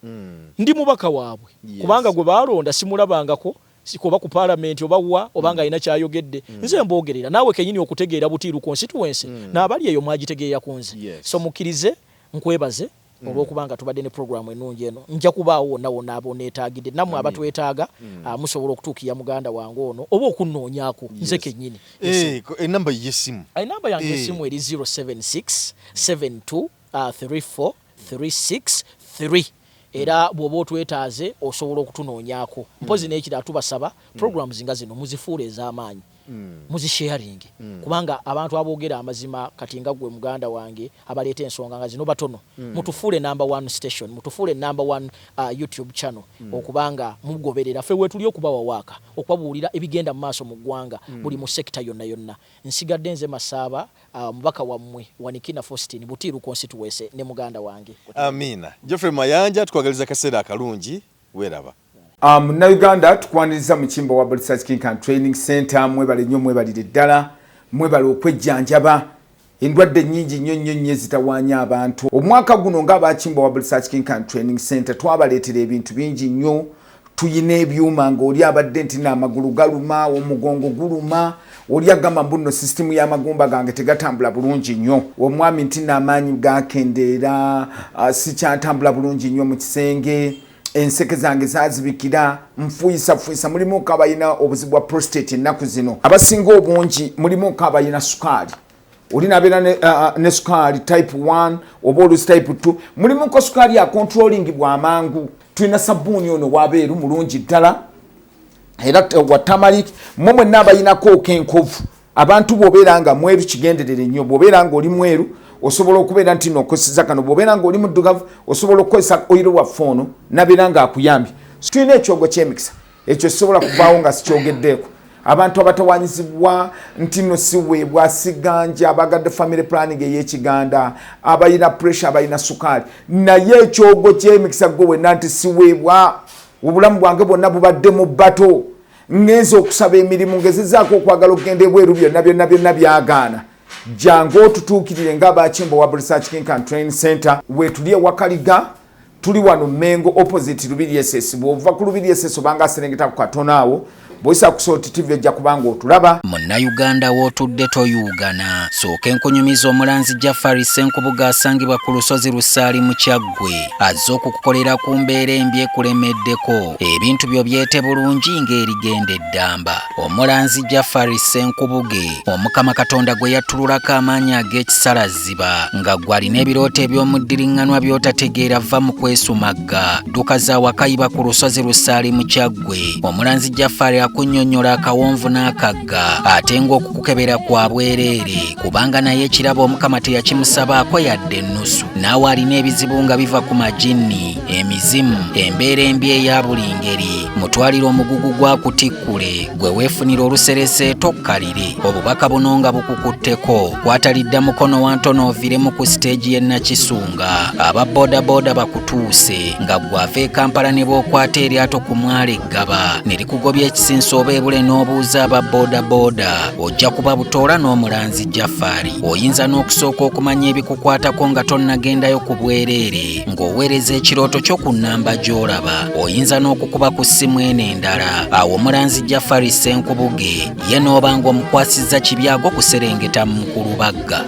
ndi mubaka waabwe kubanga gwe baalonda simulabangako sikoba ku parliament oba obanga alina kyayogedde nze mboogerera naawe kenyini okutegeera butiiru constituency n'abali eyo mwagitegeera ku nze so mukkirize nkwebaze olw'okubanga tubadde ne programu ennungi eno nja kubaawo wonna wonna aboneetaagidde nammwe abatwetaaga musobola okutuukira muganda wange ono oba okunnoonyaako nze kennyini enamba y'essimu enamba yange y'essimu eri 076723436 era bw'oba otwetaaze osobola okutunoonyaako mpozi n'ekira tubasaba programs nga zino muzifuule ez'amaanyi muzisharing kubanga abantu aboogera amazima kati nga gwe muganda wange abaleeta ensonga nga zino batono mutufuule number 1 station mutufuule number 1 YouTube channel okubanga mugoberera ffe wetuli okubawa waka okwabuulira ebigenda mu maaso mu ggwanga buli mu sector yonna nsigadde nze Masaba mubaka wammwe Wanikina Faustin Butiru constituency ne muganda wange. Amina. Geoffrey Mayanja tukwagaliza kaseera akalungi weraba. Na Uganda tukwaniriza mu kimbo wa Research King and Training Center mwebale nnyo mwebalire ddala mwebale okwejjanjaba endwadde nnyingi nnyo zitawaanya abantu. Omwaka guno ng'abakimbo wa Research King and Training Center twabaleetera ebintu bingi nnyo. Tuyina ebyuma ng'oli abadde nti n'amagulu galuma omugongo guluma oli agamba mbuno system y'amagumba gange tegatambula bulungi nnyo omwami nti n'amaanyi gakendeera sikyatambula bulungi nnyo mu kisenge enseke zange zazibikira nfuyisa mulimu kabayina obuzibu bwa prostate ennaku zino abasinga obungi mulimu kabayina sukaali olina abeera ne sukaali type 1 oba olusi type 2 mulimu ko sukaali ya controlling bwa mangu tulina sabbuuni ono wabeeru mulungi ddala era wa tamalik momwe n'abayinako kenkovu abantu bw'obeera nga mweru kigenderere nnyo bw'obeera nga oli mweru osobola okubeera nti n'okoseza kano bw'obeera nga oli muddugavu osobola okukozesa oyiro wa foono nabeera nga akuyambye tulina ekyogo ky'emikisa ekyo kisobola kuvaawo nga sikyogeddeeko abantu abatawanyizibwa nti no siweebwa siganja abagadde family planning ey'ekiganda abayina pressure abayina sukaali naye ekyogo ky'emikisa gwe wenna nti siweebwa obulamu bwange bwonna bubadde mu bbato ngenza okusaba emirimu ngezezaako okwagala okugenda ebweru byonna byagaana jangu otutuukirire ng'abakimbo wa Research King and Training Center wetuli ewakaliga tuli wano Mengo opposite Lubiri SS bw'ova ku Lubiri SS obanga aserengeta ku katono awo boyisa ku Salt TV ejja kubanga otulaba Munnayuganda w'otudde toyugana sooka enkunyumiza omulanzi Jafari Senkubuga asangibwa ku lusozi Lusaali mu Kyaggwe azze okukukolera ku mbeera embi ekulemeddeko ebintu byo byete bulungi ng'erigenda eddamba omulanzi Jafari Senkubuge Omukama Katonda gwe yattululako amaanyi ag'ekisalaziba nga gwe alina ebirooto eby'omuddiringanwa by'otategeera va mu kwesumagga dduka za wakayiba ku lusozi Lusaali mu Kyaggwe omulanzi Jafari kunnyonnyola akawonvu n'akagga ate ng'okukukebera kwa bwereere kubanga naye ekirabo Omukama teyakimusabaako yadde ennusu naawe alina ebizibu nga biva ku majinni emizimu embeera embi eya buli ngeri mutwalire omugugu gwa kutikkule gwe weefunira oluserese tokkalire obubaka buno nga bukukutteko kwatalidda mukono wa ntono oviremu ku siteegi y'e Nakisunga aba bodaboda bakutuuse nga gwava e Kampala ne bw'okwata eryato ku mwala eggaba ne likugobya ekisinso oba ebule n'obuuza aba bodaboda ojja kuba butoola n'omulanzi Jafari oyinza n'okusooka okumanya ebikukwatako nga tonnagendayo ku bwereere ng'oweereza ekirooto kyo ku nnamba gy'olaba oyinza n'okukuba ku ssimu eno endala awo omulanzi Jafari Senkubuge ye n'obanga omukwasizza kibyago kuserengeta mu Mukulubagga.